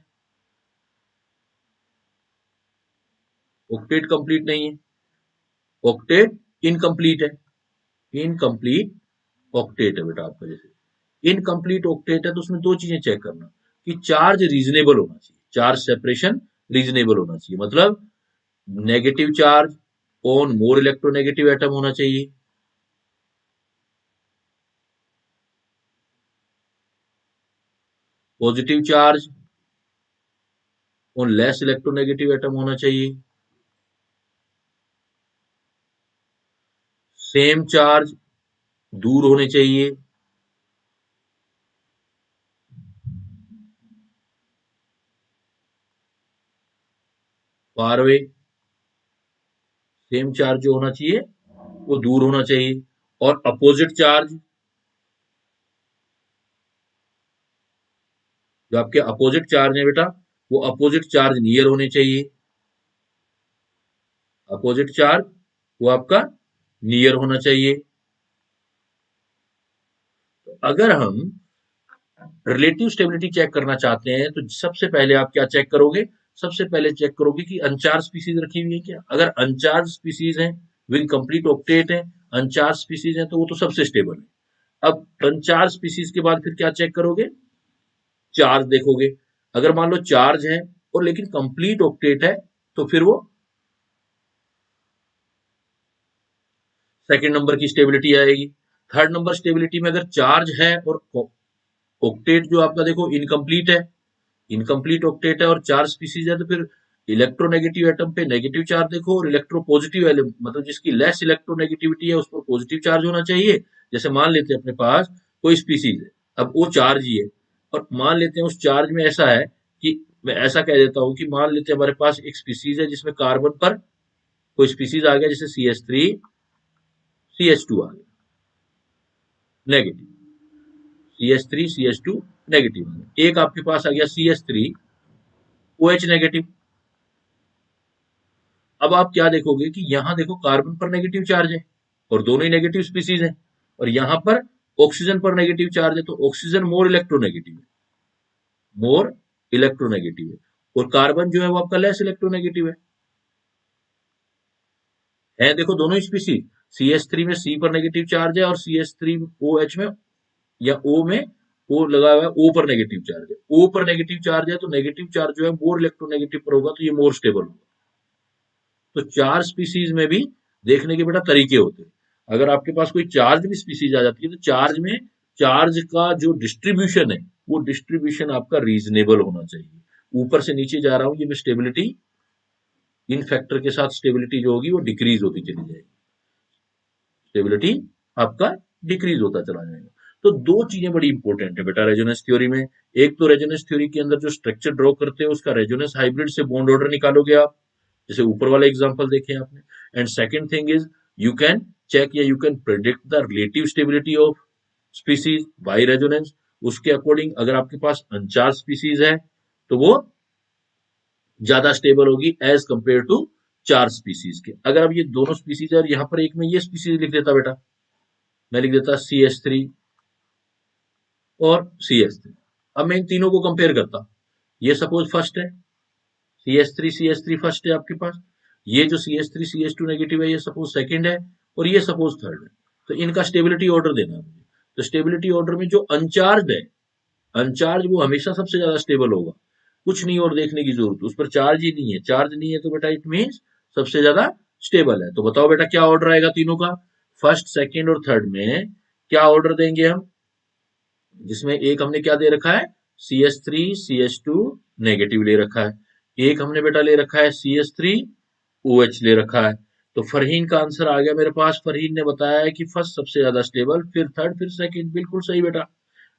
ऑक्टेट कंप्लीट नहीं है, ऑक्टेट इनकम्प्लीट है, इनकम्प्लीट ऑक्टेट है बेटा आपका। जैसे इनकम्प्लीट ऑक्टेट है तो उसमें दो चीजें चेक करना कि चार्ज रीजनेबल होना चाहिए, चार्ज सेपरेशन रीजनेबल होना चाहिए, मतलब negative charge on more electronegative atom होना चाहिए, positive charge on less electronegative atom होना चाहिए, सेम चार्ज दूर होने चाहिए, फार अवे, सेम चार्ज जो होना चाहिए वो दूर होना चाहिए, और अपोजिट चार्ज, जो आपके अपोजिट चार्ज है बेटा वो अपोजिट चार्ज नियर होने चाहिए, अपोजिट चार्ज वो आपका नियर होना चाहिए। तो अगर हम रिलेटिव स्टेबिलिटी चेक करना चाहते हैं तो सबसे पहले आप क्या चेक करोगे, सबसे पहले चेक करोगे कि अनचार्ज स्पीसीज रखी हुई है क्या। अगर अनचार्ज स्पीसीज है विद कंप्लीट ऑक्टेट है, अनचार्ज स्पीसीज है, तो वो तो सबसे स्टेबल है। अब अनचार्ज स्पीसीज के बाद फिर क्या चेक करोगे, चार्ज देखोगे। अगर मान लो चार्ज है और लेकिन कंप्लीट ऑक्टेट है तो फिर वो सेकंड नंबर की स्टेबिलिटी आएगी। थर्ड नंबर स्टेबिलिटी में अगर चार्ज है और ऑक्टेट जो आपका देखो इनकम्प्लीट है, इनकम्प्लीट ऑक्टेट है और चार स्पीसीज है, तो फिर इलेक्ट्रोनेगेटिव एटम पे नेगेटिव चार्ज देखो, और इलेक्ट्रो पॉजिटिव एलिमेंट मतलब जिसकी लेस इलेक्ट्रोनेगेटिविटी है उस पर पॉजिटिव चार्ज होना चाहिए। जैसे मान लेते हैं अपने पास कोई स्पीसीज है, अब वो चार्ज ही है, और मान लेते हैं उस चार्ज में ऐसा है कि मैं ऐसा कह देता हूं कि मान लेते हैं हमारे पास एक स्पीसीज है जिसमें कार्बन पर कोई स्पीसीज आ गया, जैसे CH3 CH2 आ गया नेगेटिव, CH3 CH2 नेगेटिव। एक आपके पास आ गया CH3 OH नेगेटिव। अब आप क्या देखोगे कि यहां देखो कार्बन पर नेगेटिव चार्ज है और दोनों ही नेगेटिव स्पीसीज है, और यहां पर ऑक्सीजन पर नेगेटिव चार्ज है, तो ऑक्सीजन मोर इलेक्ट्रोनेगेटिव है, मोर इलेक्ट्रोनेगेटिव है, और कार्बन जो है वो आपका लेस इलेक्ट्रोनेगेटिव है देखो दोनों ही स्पीसीज। CH3 में C पर नेगेटिव चार्ज है और CH3OH में या O में O लगा हुआ है, O पर नेगेटिव चार्ज है, O पर नेगेटिव चार्ज है तो नेगेटिव चार्ज जो है मोर इलेक्ट्रोनेगेटिव पर होगा, तो ये मोर स्टेबल होगा। तो चार स्पीसीज में भी देखने के बेटा तरीके होते हैं। अगर आपके पास कोई चार्ज भी स्पीसीज आ जाती है तो चार्ज में चार्ज का जो डिस्ट्रीब्यूशन है वो डिस्ट्रीब्यूशन आपका रीजनेबल होना चाहिए। ऊपर से नीचे जा रहा हूं ये मैं स्टेबिलिटी, इन फैक्टर के साथ स्टेबिलिटी जो होगी वो डिक्रीज होती चली जाएगी, स्टेबिलिटी आपका डिक्रीज होता चला जाएगा। तो दो चीजें बड़ी इंपॉर्टेंट है बेटा रेजोनेंस थ्योरी में। एक तो रेजोनेंस थ्योरी के अंदर जो स्ट्रक्चर ड्रॉ करते हैं उसका रेजोनेंस हाइब्रिड से बॉन्ड ऑर्डर निकालोगे आप, जैसे ऊपर वाला एग्जांपल देखें आपने। And second thing is you can check या you can predict the relative stability of species by resonance. उसके अकॉर्डिंग अगर आपके पास अनचार्ज स्पीसीज है तो वो ज्यादा स्टेबल होगी एज कंपेयर टू चार स्पीसीज के। अगर अब ये दोनों स्पीसीज है और यहाँ पर एक में ये स्पीसीज लिख देता बेटा, मैं लिख देता CH3 और CH3। अब मैं इन तीनों को कंपेयर करता, ये सपोज फर्स्ट है, CH3 फर्स्ट है आपके पास, ये जो CH3 CH2 नेगेटिव है ये सपोज सेकंड है, और ये सपोज थर्ड है। तो इनका स्टेबिलिटी ऑर्डर देना है मुझे। तो स्टेबिलिटी ऑर्डर में जो अनचार्ज है, अनचार्ज वो हमेशा सबसे ज्यादा स्टेबल होगा, कुछ नहीं और देखने की जरूरत, उस पर चार्ज ही नहीं है, चार्ज नहीं है तो बेटा इट मीन्स सबसे ज्यादा स्टेबल है। तो बताओ बेटा क्या ऑर्डर आएगा तीनों का, फर्स्ट सेकंड और थर्ड में क्या ऑर्डर देंगे हम, जिसमें एक हमने क्या दे रखा है CH3 CH2 नेगेटिव ले रखा है, एक हमने बेटा ले रखा है CH3 OH ले रखा है। तो फरहीन का आंसर आ गया मेरे पास। फरहीन ने बताया है कि फर्स्ट सबसे ज्यादा स्टेबल, फिर थर्ड, फिर सेकंड। बिल्कुल सही बेटा,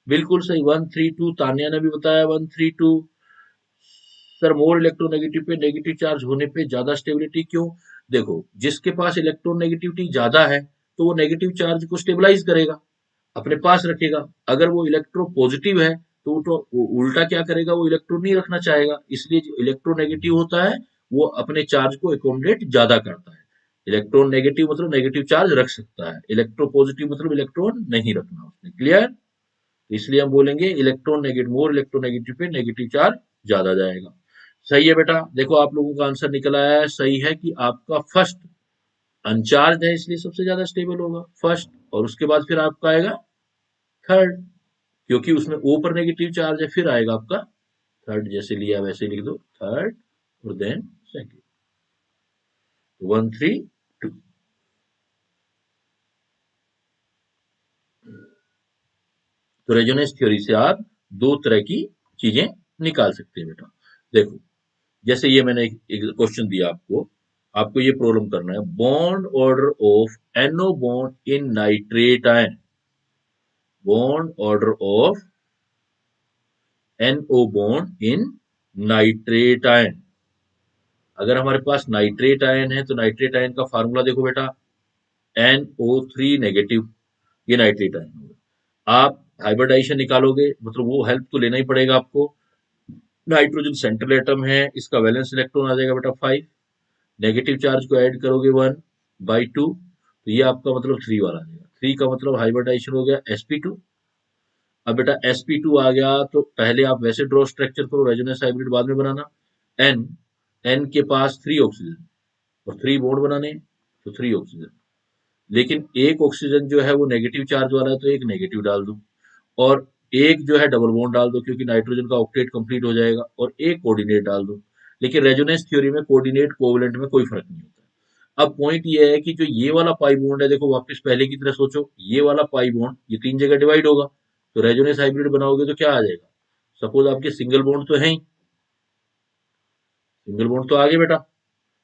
बिल्कुल सही। 132। तानिया ने भी बताया 132। सर मोर इलेक्ट्रोनेगेटिव पे नेगेटिव चार्ज होने पे ज्यादा स्टेबिलिटी क्यों? देखो, जिसके पास इलेक्ट्रोनेगेटिविटी ज्यादा है तो वो नेगेटिव चार्ज को स्टेबलाइज करेगा, अपने पास रखेगा। अगर वो इलेक्ट्रो पॉजिटिव है तो वो उल्टा क्या करेगा, वो इलेक्ट्रॉन नहीं रखना चाहेगा। इसलिए जो इलेक्ट्रोनेगेटिव होता है वो अपने चार्ज को एकोमोडेट ज्यादा करता है। इलेक्ट्रॉन नेगेटिव मतलब नेगेटिव चार्ज रख सकता है, इलेक्ट्रो पॉजिटिव मतलब इलेक्ट्रॉन नहीं रखना उसने। क्लियर? इसलिए हम बोलेंगे इलेक्ट्रॉन नेगेटिव, मोर इलेक्ट्रोनेगेटिव पे नेगेटिव चार्ज ज्यादा जाएगा। सही है बेटा, देखो आप लोगों का आंसर निकल आया है। सही है कि आपका फर्स्ट अनचार्ज है इसलिए सबसे ज्यादा स्टेबल होगा फर्स्ट, और उसके बाद फिर आपका आएगा थर्ड, क्योंकि उसमें ओ पर नेगेटिव चार्ज है। फिर आएगा आपका थर्ड, जैसे लिया वैसे लिख दो, थर्ड और देन सेकंड। 132। तो रेजोनेंस थ्योरी से आप दो तरह की चीजें निकाल सकते हैं बेटा। देखो, जैसे ये मैंने एक क्वेश्चन दिया आपको, आपको ये प्रॉब्लम करना है, bond order of NO bond in nitrate ion, bond order of NO bond in nitrate ion. अगर हमारे पास नाइट्रेट आयन है तो नाइट्रेट आयन का फार्मूला देखो बेटा, NO3 नेगेटिव, ये नाइट्रेट आयन होगा। आप हाइब्रिडाइजेशन निकालोगे, मतलब वो हेल्प तो लेना ही पड़ेगा आपको। नाइट्रोजन सेंट्रल एटम है, इसका वैलेंस इलेक्ट्रॉन आ जाएगा बेटा 5, नेगेटिव चार्ज को ऐड करोगे 1/2, तो ये आपका मतलब 3 वाला आ जाएगा। 3 का मतलब हाइब्रिडाइजेशन हो गया sp2। अब बेटा sp2 आ गया तो पहले आप वैसे ड्रॉ स्ट्रक्चर करो, रेजोनेंस हाइब्रिड बाद में बनाना। n, n के पास 3 ऑक्सीजन और 3 बॉन्ड बनाने हैं, तो 3 ऑक्सीजन। लेकिन एक ऑक्सीजन जो है वो नेगेटिव चार्ज वाला है तो एक नेगेटिव डाल दो, और एक जो है डबल बॉन्ड डाल दो, क्योंकि नाइट्रोजन का ऑक्टेट कंप्लीट हो जाएगा, और एक कोऑर्डिनेट डाल दो। लेकिन रेजोनेंस थ्योरी में कोऑर्डिनेट कोवेलेंट में कोई फर्क नहीं होता। अब पॉइंट ये है कि जो ये वाला पाई बॉन्ड है, देखो वापस पहले की तरह सोचो, ये वाला पाई बॉन्ड ये 3 जगह डिवाइड होगा, तो रेजोनेंस हाइब्रिड बनाओगे तो क्या आ जाएगा? सपोज आपके सिंगल बॉन्ड तो है ही, सिंगल बॉन्ड तो आगे बेटा,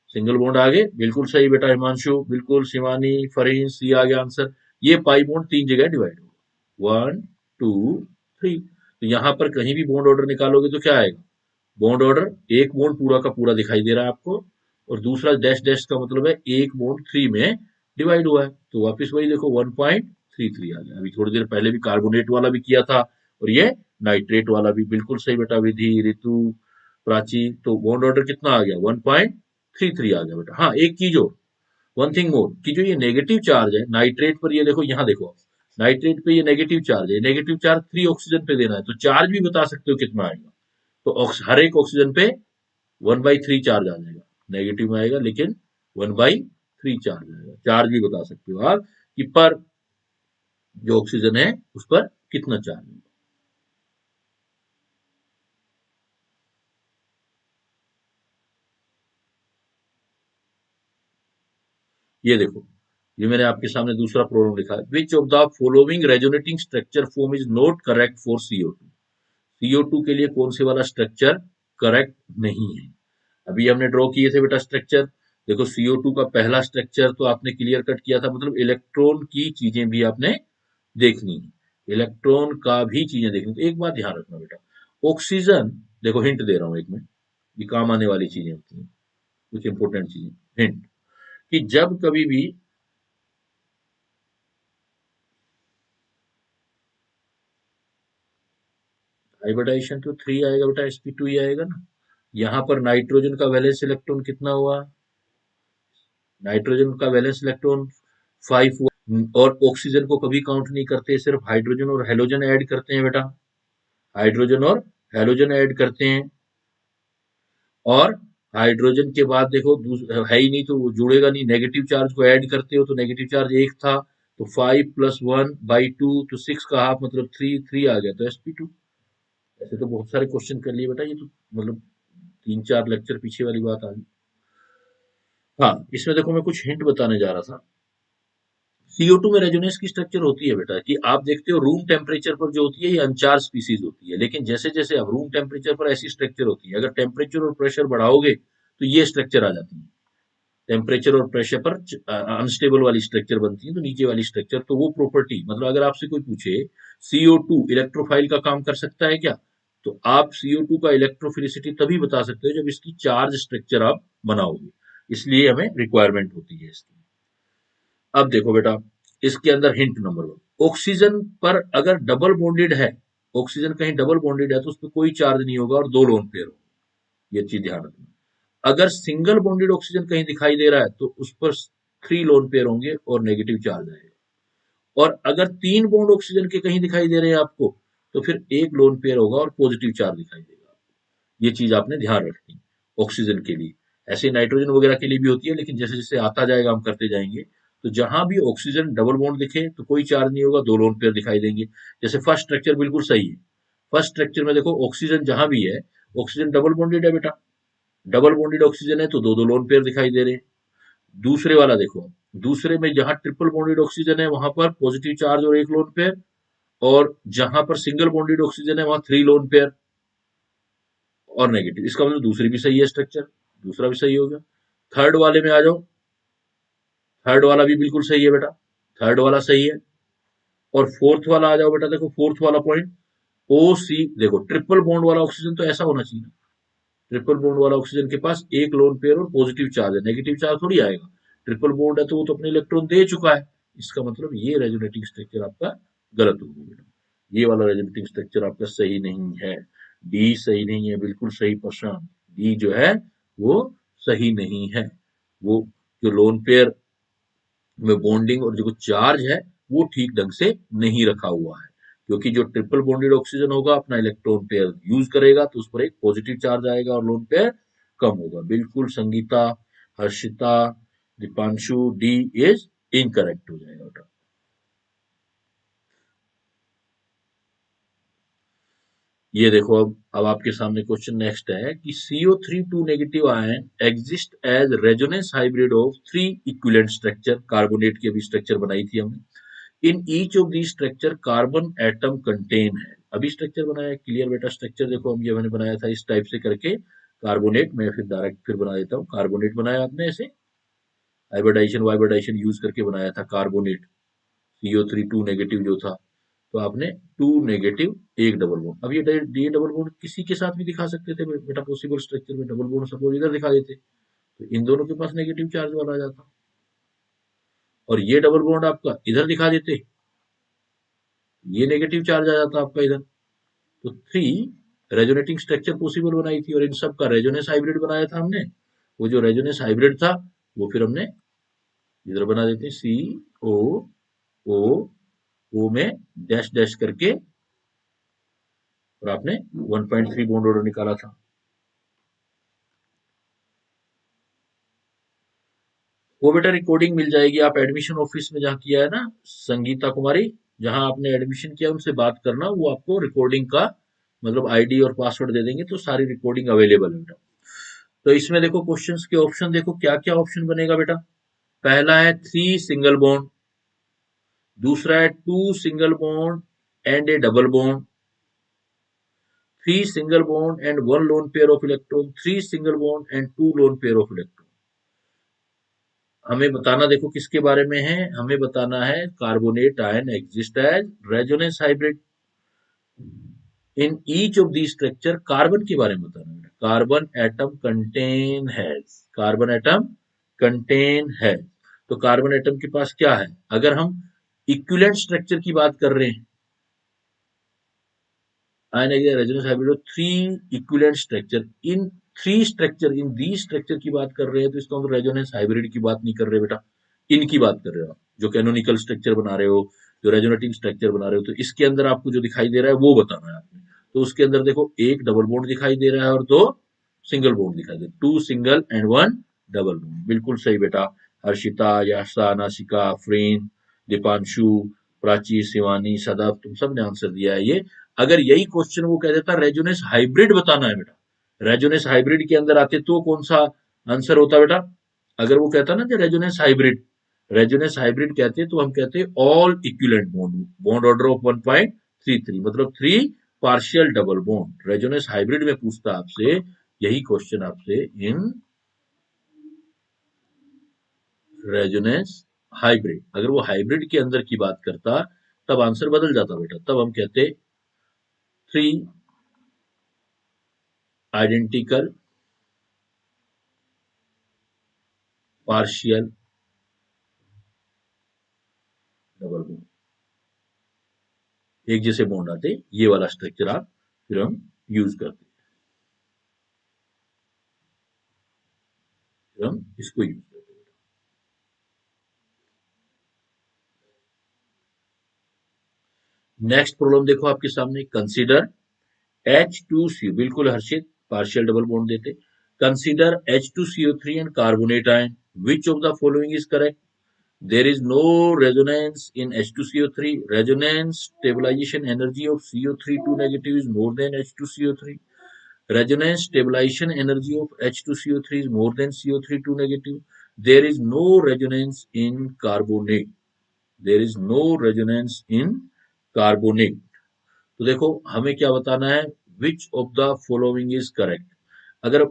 सिंगल बॉन्ड आगे, बिल्कुल सही बेटा हिमांशु, बिल्कुल। शिवानी, फरीन, सी आ गया आंसर। ये पाई बॉन्ड 3 जगह डिवाइड होगा, 1 2 3। तो यहां पर कहीं भी बॉन्ड ऑर्डर निकालोगे तो क्या आएगा? बॉन्ड ऑर्डर, एक बॉन्ड पूरा का पूरा दिखाई दे रहा है आपको, और दूसरा डैश डैश का मतलब है एक बॉन्ड 3 में डिवाइड हुआ है। तो वापस वही देखो 1.33 आ गया। अभी थोड़ी देर पहले भी कार्बोनेट वाला भी किया था, और ये नाइट्रेट वाला भी। बिल्कुल सही बेटा विधि, ऋतु, प्राची। तो बॉन्ड ऑर्डर कितना आ गया? 1.33 आ गया बेटा। हाँ, एक चीज और, वन थिंग मोर, कि जो ये नेगेटिव चार्ज है नाइट्रेट पर, ये देखो यहाँ देखो, नाइट्रेट पे ये नेगेटिव चार्ज है, नेगेटिव चार्ज 3 ऑक्सीजन पे देना है, तो चार्ज भी बता सकते हो कितना आएगा। तो हर एक ऑक्सीजन पे 1/3 चार्ज आ जाएगा, नेगेटिव में आएगा लेकिन 1/3 चार्ज आएगा। चार्ज भी बता सकते हो आप कि पर जो ऑक्सीजन है उस पर कितना चार्ज है। ये देखो, ये मैंने आपके सामने दूसरा प्रॉब्लम लिखा है, which of the following resonating structure form is not correct for CO2। CO2 के लिए कौन से वाला स्ट्रक्चर करेक्ट नहीं है? अभी हमने ड्रॉ किए थे बेटा स्ट्रक्चर। देखो CO2 का पहला स्ट्रक्चर तो आपने क्लियर कट किया था, मतलब इलेक्ट्रॉन की चीजें भी आपने देखनी है, इलेक्ट्रॉन का भी चीजें देखनी। तो एक बात ध्यान रखना बेटा, ऑक्सीजन, देखो हिंट दे रहा हूं एक में, ये काम आने वाली चीजें होती हैं, कुछ इंपॉर्टेंट चीजें। हिंट, कि जब कभी भी हाइब्रिडाइजेशन तो 3 आएगा बेटा, sp2 ही आएगा ना। यहाँ पर नाइट्रोजन का वैलेंस इलेक्ट्रॉन कितना हुआ? नाइट्रोजन का वैलेंस इलेक्ट्रॉन 5 हुआ। और ऑक्सीजन को कभी काउंट नहीं करते, सिर्फ हाइड्रोजन और हेलोजन ऐड करते हैं बेटा, हाइड्रोजन और हेलोजन ऐड करते हैं। और हाइड्रोजन के बाद देखो है ही नहीं तो वो जुड़ेगा नहीं, नेगेटिव चार्ज को ऐड करते हो तो नेगेटिव चार्ज एक था, तो 5 + 1/2, तो 6 का हाफ मतलब 3 आ गया, तो sp2। ऐसे तो बहुत सारे क्वेश्चन कर लिए बेटा, ये तो मतलब 3-4 लेक्चर पीछे वाली बात आ गई। हाँ, इसमें देखो मैं कुछ हिंट बताने जा रहा था CO2 में रेजोनेंस की स्ट्रक्चर होती है बेटा कि आप देखते हो रूम टेम्परेचर पर जो होती है ये अनचार्ज स्पीसीज होती है, लेकिन जैसे जैसे अब रूम टेम्परेचर पर ऐसी स्ट्रक्चर होती है, अगर टेम्परेचर और प्रेशर बढ़ाओगे तो ये स्ट्रक्चर आ जाती है। टेम्परेचर और प्रेशर पर अनस्टेबल वाली स्ट्रक्चर बनती है, तो नीचे वाली स्ट्रक्चर, तो वो प्रॉपर्टी मतलब अगर आपसे कोई पूछे CO2 इलेक्ट्रोफाइल का काम कर सकता है क्या, तो आप CO2 का इलेक्ट्रोफिलिसिटी तभी बता सकते हो जब इसकी चार्ज स्ट्रक्चर आप बनाओगे, इसलिए हमें रिक्वायरमेंट होती है इसकी। अब देखो बेटा, इसके अंदर हिंट नंबर 1, ऑक्सीजन पर अगर डबल बॉन्डेड है, ऑक्सीजन कहीं डबल बॉन्डेड है तो उस पर कोई चार्ज नहीं होगा और 2 लोन पेयर होगा, ये चीज ध्यान रखना। अगर सिंगल बॉन्डेड ऑक्सीजन कहीं दिखाई दे रहा है तो उस पर 3 लोन पेयर होंगे और नेगेटिव चार्ज आएगा, और अगर 3 बॉन्ड ऑक्सीजन के कहीं दिखाई दे रहे हैं आपको तो फिर 1 लोन पेयर होगा और पॉजिटिव चार्ज दिखाई देगा। ये चीज आपने ध्यान रखनी ऑक्सीजन के लिए। ऐसे नाइट्रोजन वगैरह के लिए भी होती है, लेकिन जैसे जैसे आता जाएगा हम करते जाएंगे। तो जहां भी ऑक्सीजन डबल बॉन्ड दिखे तो कोई चार्ज नहीं होगा, 2 लोन पेयर दिखाई देंगे। जैसे फर्स्ट स्ट्रक्चर बिल्कुल सही है, फर्स्ट स्ट्रक्चर में देखो ऑक्सीजन जहां भी है, ऑक्सीजन डबल बॉन्डेड है बेटा, डबल बॉन्डेड ऑक्सीजन है तो 2 2 लोन पेयर दिखाई दे रहे हैं। दूसरे वाला देखो, दूसरे में जहां ट्रिपल बॉन्डेड ऑक्सीजन है वहां पर पॉजिटिव चार्ज और 1 लोन पेयर, और जहां पर सिंगल बॉन्डेड ऑक्सीजन है वहां 3 लोन पेयर और नेगेटिव। इसका मतलब दूसरी भी सही है स्ट्रक्चर, दूसरा भी सही हो गया। थर्ड वाले में आ जाओ, थर्ड वाला भी बिल्कुल सही है बेटा, थर्ड वाला सही है। और फोर्थ वाला आ जाओ बेटा, देखो फोर्थ वाला पॉइंट, ओ सी, देखो ट्रिपल बॉन्ड वाला ऑक्सीजन तो ऐसा होना चाहिए ना, ट्रिपल बॉन्ड वाला ऑक्सीजन के पास 1 लोन पेयर और पॉजिटिव चार्ज है, नेगेटिव चार्ज थोड़ी आएगा। ट्रिपल बॉन्ड है तो वो तो अपने इलेक्ट्रॉन दे चुका है, इसका मतलब ये रेजोनेटिंग स्ट्रक्चर आपका गलत होगा बेटा, ये वाला रेजोनेटिंग स्ट्रक्चर आपका सही नहीं है। डी सही नहीं है, बिल्कुल सही प्रश्न, डी जो है वो सही नहीं है। वो जो लोन पेयर में बॉन्डिंग और जो चार्ज है वो ठीक ढंग से नहीं रखा हुआ है, क्योंकि जो ट्रिपल बॉन्डेड ऑक्सीजन होगा अपना इलेक्ट्रॉन पेयर यूज करेगा तो उस पर एक पॉजिटिव चार्ज आएगा और लोन पेयर कम होगा। बिल्कुल Sangeeta, Harshita, Deepanshu, D is incorrect हो जाएगा बेटा। ये देखो, अब आपके सामने क्वेश्चन नेक्स्ट है कि CO3 2 negative ion exist as resonance hybrid of 3 equivalent structure, carbonate की अभी स्ट्रक्चर बनाई थी हमने। In each of the structure carbon atom contain है, अभी स्ट्रक्चर बनाया क्लियर बेटा, स्ट्रक्चर देखो हम ये मैंने बनाया था इस टाइप से करके, कार्बोनेट, मैं फिर डायरेक्ट फिर बना देता हूँ, कार्बोनेट बनाया आपने ऐसे, हाइब्रिडाइजेशन वाइब्रिडाइजेशन यूज करके बनाया था कार्बोनेट, CO3 2 नेगेटिव जो था, तो आपने 2 नेगेटिव 1 डबल बॉन्ड। अब ये डबल बॉन्ड किसी के साथ भी दिखा सकते थे बेटा, पॉसिबल स्ट्रक्चर में डबल बॉन्ड सपोज इधर दिखा देते तो इन दोनों के पास नेगेटिव चार्ज वाला आ जाता, और ये डबल बॉन्ड आपका इधर दिखा देते, ये नेगेटिव चार्ज आ जाता आपका इधर। तो 3 रेजोनेटिंग स्ट्रक्चर पॉसिबल बनाई थी और इन सब का रेजोनेंस हाइब्रिड बनाया था हमने। वो जो रेजोनेंस हाइब्रिड था वो फिर हमने इधर बना देते, CO O में डैश डैश करके, और आपने 1.3 बॉन्ड ऑर्डर निकाला था। वो बेटा रिकॉर्डिंग मिल जाएगी, आप एडमिशन ऑफिस में जहाँ किया है ना संगीता कुमारी, जहां आपने एडमिशन किया उनसे बात करना, वो आपको रिकॉर्डिंग का मतलब आईडी और पासवर्ड दे देंगे, तो सारी रिकॉर्डिंग अवेलेबल है बेटा। तो इसमें देखो क्वेश्चंस के ऑप्शन देखो क्या क्या ऑप्शन बनेगा बेटा। पहला है 3 सिंगल बॉन्ड, दूसरा है 2 single bond and A double bond, 3 single bond and 1 lone pair of electron, 3 single bond and 2 lone pair of electron. हमें बताना देखो किसके बारे में है, हमें बताना है carbonate ion exist as resonance hybrid in each of the structure, carbon के बारे में बताना है, कार्बन एटम कंटेन है, कार्बन एटम कंटेन है। तो कार्बन एटम के पास क्या है, अगर हम इक्विवेलेंट स्ट्रक्चर की बात कर रहे हैं, ion resonance hybrid 3 equivalent structure, in 3 structure, in the structure की बात कर रहे हैं, तो इसका मतलब रेजोनेंस हाइब्रिड की बात नहीं कर रहे बेटा, इनकी बात कर रहे हो आप, जो कैनोनिकल स्ट्रक्चर बना रहे हो, जो रेजोनेटिंग स्ट्रक्चर बना रहे हो, तो इसके अंदर आपको जो दिखाई दे रहा है वो बताना है आपने। तो उसके अंदर देखो एक डबल बॉन्ड दिखाई दे रहा है और 2 सिंगल बॉन्ड दिखाई दे, 2 सिंगल एंड 1 डबल बॉन्ड, बिल्कुल सही बेटा। हर्षिता, यासा, नासिका, फ्रेन, दीपांशु, प्राची, शिवानी, सदफ, तुम सब ने आंसर दिया है ये। अगर यही क्वेश्चन वो कह देता रेजोनेंस हाइब्रिड बताना है बेटा, रेजोनेंस हाइब्रिड के अंदर आते तो कौन सा आंसर होता बेटा, अगर वो कहता ना कि रेजोनेंस हाइब्रिड, रेजोनेंस हाइब्रिड कहते हैं तो हम कहते हैं all equivalent bond, bond order of 1.33, मतलब 3 partial double bond. Resonance hybrid में पूछता आपसे यही क्वेश्चन आपसे इन रेजोनेंस हाइब्रिड। अगर वो हाइब्रिड के अंदर की बात करता तब आंसर बदल जाता बेटा, तब हम कहते 3 आइडेंटिकल पार्शियल डबल बॉन्ड, एक जैसे बॉन्ड आते, ये वाला स्ट्रक्चर आप फिर हम यूज करते, फिर हम इसको यूज करते। नेक्स्ट प्रॉब्लम देखो आपके सामने, कंसीडर H2CO, बिल्कुल हर्षित, पार्शियल डबल बॉन्ड देते। Consider H2CO3 and carbonate ion, which of the following is correct? There is no resonance in H2CO3. Resonance stabilization energy of CO3 2 negative is more than H2CO3. Resonance stabilization energy of H2CO3 is more than CO3 2 negative. There is no resonance in carbonate. There is no resonance in carbonate. तो देखो हमें क्या बताना है, which of the following is correct. अगर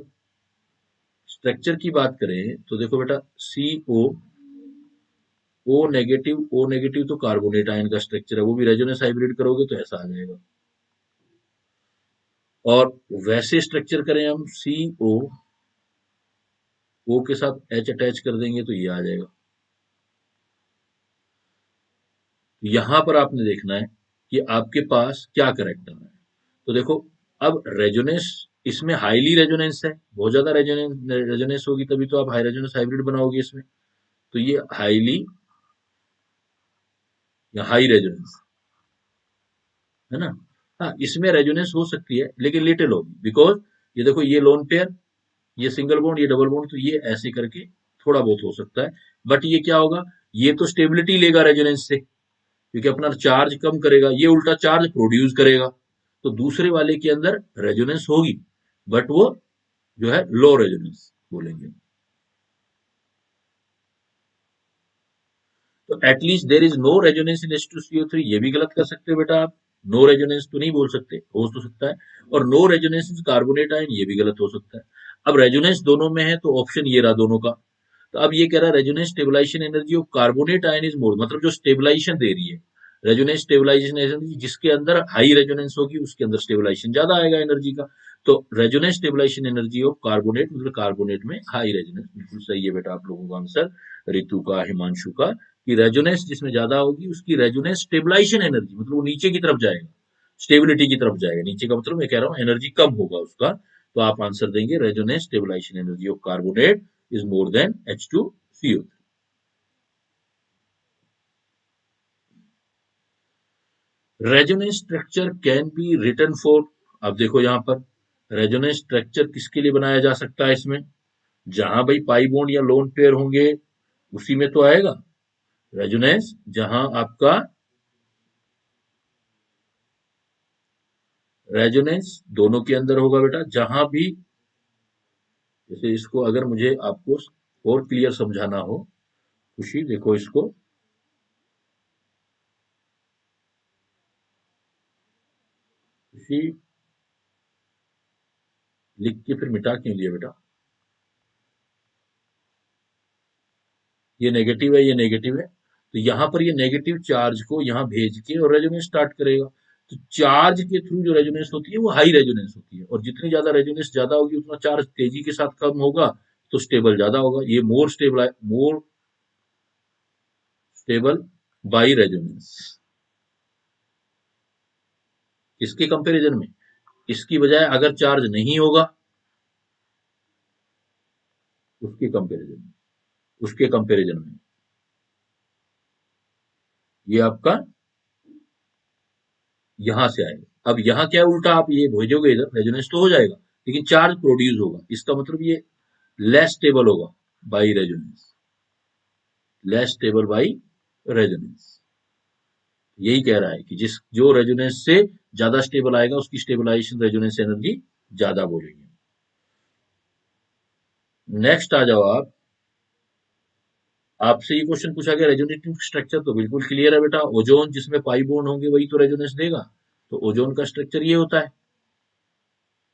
structure की बात करें तो देखो बेटा, ओ नेगेटिव तो कार्बोनेट आयन का स्ट्रक्चर है, वो भी रेजोनेंस हाइब्रिड करोगे तो ऐसा आ जाएगा। और वैसे स्ट्रक्चर करें हम, ओ के साथ एच अटैच कर देंगे तो ये आ जाएगा। यहां पर आपने देखना है कि आपके पास क्या करेक्ट आ रहा है। तो देखो, अब रेजोनेंस इसमें हाईली रेजोनेंस है, बहुत ज्यादा रेजोनेंस रेजोनेंस होगी तभी तो आप हाई रेजोनेंस हाइब्रिड बनाओगे इसमें। तो ये हाईली या हाई रेजोनेंस है ना। हाँ, इसमें रेजोनेंस हो सकती है लेकिन लिटिल होगी, बिकॉज ये देखो, ये लोन पेयर, ये सिंगल बॉन्ड, ये डबल बॉन्ड, तो ये ऐसे करके थोड़ा बहुत हो सकता है। बट ये क्या होगा, ये तो स्टेबिलिटी लेगा रेजोनेंस से, क्योंकि अपना चार्ज कम करेगा, ये उल्टा चार्ज प्रोड्यूस करेगा। तो दूसरे वाले के अंदर रेजोनेंस होगी, बट वो जो है लो रेजोनेंस बोलेंगे। तो at least there is no resonance in H2CO3, ये भी गलत कर सकते हो बेटा आप। नो रेजोनेंस तो नहीं बोल सकते, हो तो सकता है। और no resonance in carbonate ion, ये भी गलत हो सकता है। अब रेजोनेंस दोनों में है तो ऑप्शन ये रहा दोनों का। तो अब ये कह रहा है resonance stabilisation energy of carbonate ion is more, मतलब जो स्टेबलाइजेशन दे रही है, रेजोनेंस स्टेबलाइजेशन एनर्जी जिसके अंदर हाई रेजोनेंस होगी उसके अंदर स्टेबलाइजेशन ज्यादा आएगा एनर्जी का। तो resonance stabilisation energy of carbonate, मतलब कार्बोनेट में हाई रेजोनेंस, बिल्कुल सही है बेटा आप लोगों का आंसर, रितु का, हिमांशु का, कि रेजोनेंस जिसमें ज्यादा होगी उसकी रेजोनेंस स्टेबलाइजेशन एनर्जी, मतलब वो नीचे की तरफ जाएगा, स्टेबिलिटी की तरफ जाएगा। नीचे का मतलब मैं कह रहा हूँ एनर्जी कम होगा उसका। तो आप आंसर देंगे resonance stabilisation energy of carbonate is more than H2CO। Resonance structure can be written for, अब देखो यहां पर रेजोनेंस स्ट्रक्चर किसके लिए बनाया जा सकता है इसमें, जहां भाई पाई बॉन्ड या लोन पेयर होंगे उसी में तो आएगा रेजोनेंस, जहां आपका रेजोनेंस दोनों के अंदर होगा बेटा, जहां भी, जैसे इसको अगर मुझे आपको और क्लियर समझाना हो, खुशी देखो इसको, खुशी लिख के फिर मिटा क्यों दिया बेटा, ये नेगेटिव है, ये नेगेटिव है, तो यहां पर ये नेगेटिव चार्ज को यहां भेज के और रेजोनेंस स्टार्ट करेगा। तो चार्ज के थ्रू जो रेजोनेंस होती है वो हाई रेजोनेंस होती है, और जितनी ज्यादा रेजोनेंस ज्यादा होगी उतना चार्ज तेजी के साथ कम होगा, तो स्टेबल ज्यादा होगा। ये मोर स्टेबल बाई रेजोनेंस, इसके कंपैरिजन में, इसकी बजाय अगर चार्ज नहीं होगा उसके कंपैरिजन में, उसके कंपैरिजन में ये आपका यहां से आएगा। अब यहाँ क्या है, उल्टा आप ये भेजोगे इधर, रेजोनेंस तो हो जाएगा लेकिन चार्ज प्रोड्यूस होगा, इसका मतलब ये लेस स्टेबल होगा by resonance, less stable by resonance. यही कह रहा है कि जिस जो रेजोनेंस से ज्यादा स्टेबल आएगा उसकी स्टेबलाइजेशन रेजोनेंस एनर्जी ज्यादा बोलेंगे। नेक्स्ट आ जाओ आप, आपसे ये क्वेश्चन पूछा गया रेजोनेटिव स्ट्रक्चर, तो बिल्कुल क्लियर है बेटा, ओजोन जिसमें पाई बॉन्ड होंगे वही तो रेजोनेंस देगा। तो ओजोन का स्ट्रक्चर ये होता है।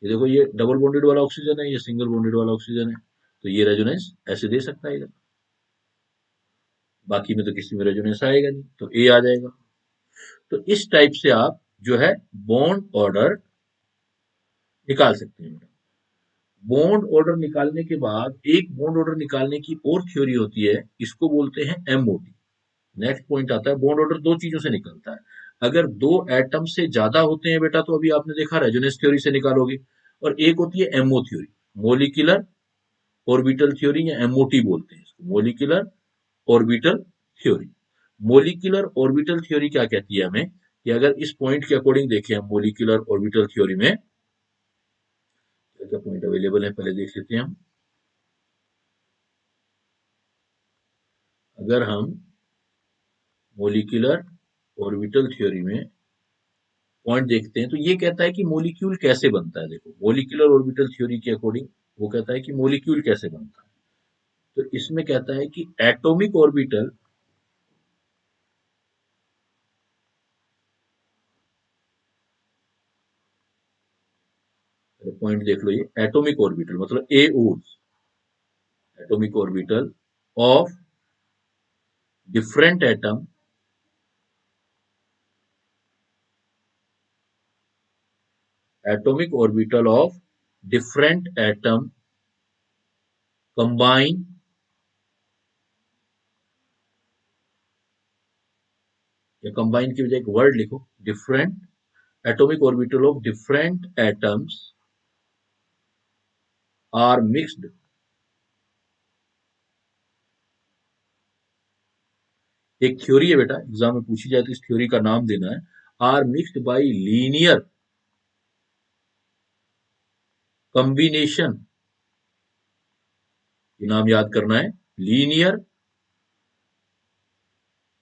ये देखो, ये डबल बॉन्डेड वाला ऑक्सीजन है, ये सिंगल बॉन्डेड वाला ऑक्सीजन है, तो ये रेजोनेंस ऐसे दे सकता है इधर। बाकी में तो किसी में रेजोनेंस आएगा नहीं, तो ए आ जाएगा। तो इस टाइप से आप जो है बॉन्ड ऑर्डर निकाल सकते हैं। बॉन्ड ऑर्डर निकालने के बाद एक बॉन्ड ऑर्डर निकालने की और थ्योरी होती है, इसको बोलते हैं एमओटी। नेक्स्ट पॉइंट आता है, बॉन्ड ऑर्डर दो चीजों से निकलता है। अगर दो एटम से ज्यादा होते हैं बेटा, तो अभी आपने देखा रेजोनेंस थ्योरी से निकालोगे। और एक होती है MO theory, molecular orbital theory, या एमओटी बोलते हैं इसको, molecular orbital theory. Molecular orbital theory क्या कहती है हमें, कि अगर इस पॉइंट के अकॉर्डिंग देखें हम मोलिकुलर ऑर्बिटल थ्योरी में क्या क्या पॉइंट अवेलेबल है पहले देख लेते हैं हम। अगर हम मोलिकुलर ऑर्बिटल थ्योरी में पॉइंट देखते हैं, तो ये कहता है कि मोलिक्यूल कैसे बनता है। देखो, मोलिकुलर ऑर्बिटल थ्योरी के अकॉर्डिंग वो कहता है कि मोलिक्यूल कैसे बनता है। तो इसमें कहता है कि एटॉमिक ऑर्बिटल, पॉइंट देख लो, ये एटॉमिक ऑर्बिटल मतलब AO, atomic orbital of different atom, atomic orbital of different atom combine, या कंबाइन की बजाय एक वर्ड लिखो, different atomic orbital of different atoms are mixed. एक थ्योरी है बेटा, एग्जाम में पूछी जाए तो इस थ्योरी का नाम देना है, are mixed by linear combination. ये नाम याद करना है, linear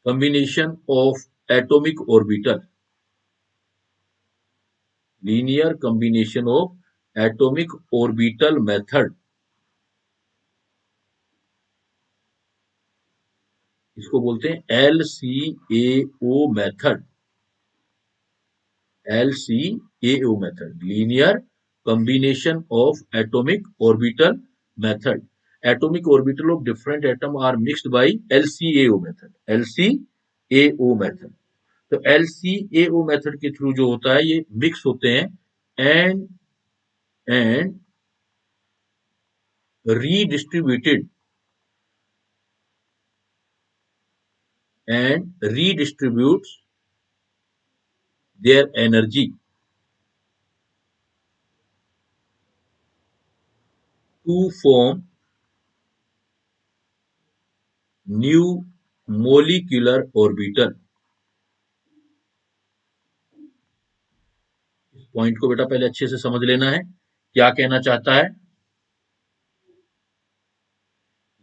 combination of atomic orbital, linear combination of atomic orbital method. इसको बोलते हैं LCAO method, LCAO method, linear combination of atomic orbital method. Atomic orbital of different atom are mixed by LCAO method, LCAO method. तो LCAO method के through जो होता है, ये mix होते हैं and and redistributed, and redistributes their energy to form new molecular orbital। इस point को बेटा पहले अच्छे से समझ लेना है, क्या कहना चाहता है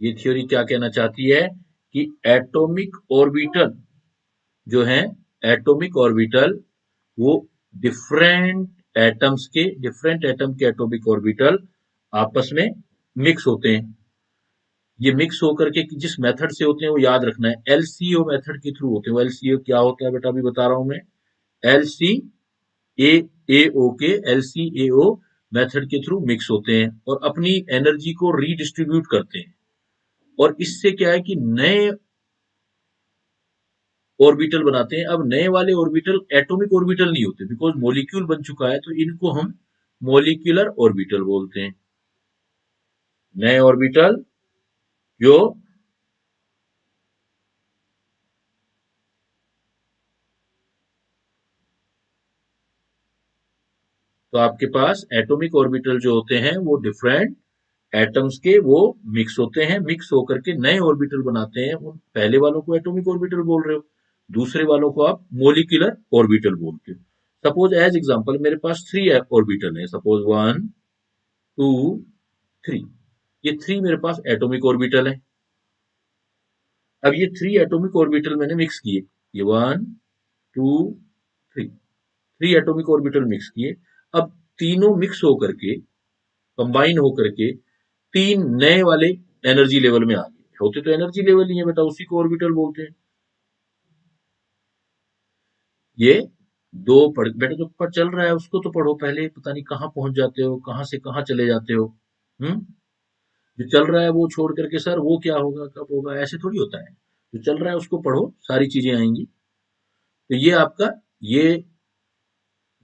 ये थ्योरी, क्या कहना चाहती है कि एटॉमिक ऑर्बिटल जो है, एटॉमिक ऑर्बिटल वो डिफरेंट एटम के एटॉमिक ऑर्बिटल आपस में मिक्स होते हैं। ये मिक्स होकर के जिस मेथड से होते हैं वो याद रखना है, एलसीओ मेथड के थ्रू होते हैं। वो एलसीओ क्या होता है बेटा, अभी बता रहा हूं मैं। एलसी ए एओ के एलसीएओ मेथड के थ्रू मिक्स होते हैं और अपनी एनर्जी को रीडिस्ट्रीब्यूट करते हैं। और इससे क्या है कि नए ऑर्बिटल बनाते हैं। अब नए वाले ऑर्बिटल एटॉमिक ऑर्बिटल नहीं होते, बिकॉज मॉलिक्यूल बन चुका है, तो इनको हम मॉलिक्यूलर ऑर्बिटल बोलते हैं। नए ऑर्बिटल जो, तो आपके पास एटॉमिक ऑर्बिटल जो होते हैं वो डिफरेंट एटम्स के वो मिक्स होते हैं, मिक्स होकर के नए ऑर्बिटल बनाते हैं। उन पहले वालों को एटॉमिक ऑर्बिटल बोल रहे हो, दूसरे वालों को आप मोलिकुलर ऑर्बिटल बोलते हो। सपोज एज एग्जांपल मेरे पास थ्री ऑर्बिटल है, सपोज 1 2 3, ये थ्री मेरे पास एटॉमिक ऑर्बिटल है। अब ये थ्री एटॉमिक ऑर्बिटल मैंने मिक्स किए, ये 1 2 3, थ्री एटॉमिक ऑर्बिटल मिक्स किए। अब तीनों मिक्स होकर के, कंबाइन होकर के तीन नए वाले एनर्जी लेवल में आ गए। होते तो एनर्जी लेवल ही है बेटा, उसी को ऑर्बिटल बोलते हैं। ये दो पढ़ बेटा, जो पर चल रहा है उसको तो पढ़ो पहले, पता नहीं कहाँ पहुंच जाते हो, कहाँ से कहाँ चले जाते हो। हम्म। जो चल रहा है वो छोड़ करके सर वो क्या होगा कब होगा, ऐसे थोड़ी होता है। जो चल रहा है उसको पढ़ो, सारी चीजें आएंगी। तो ये आपका, ये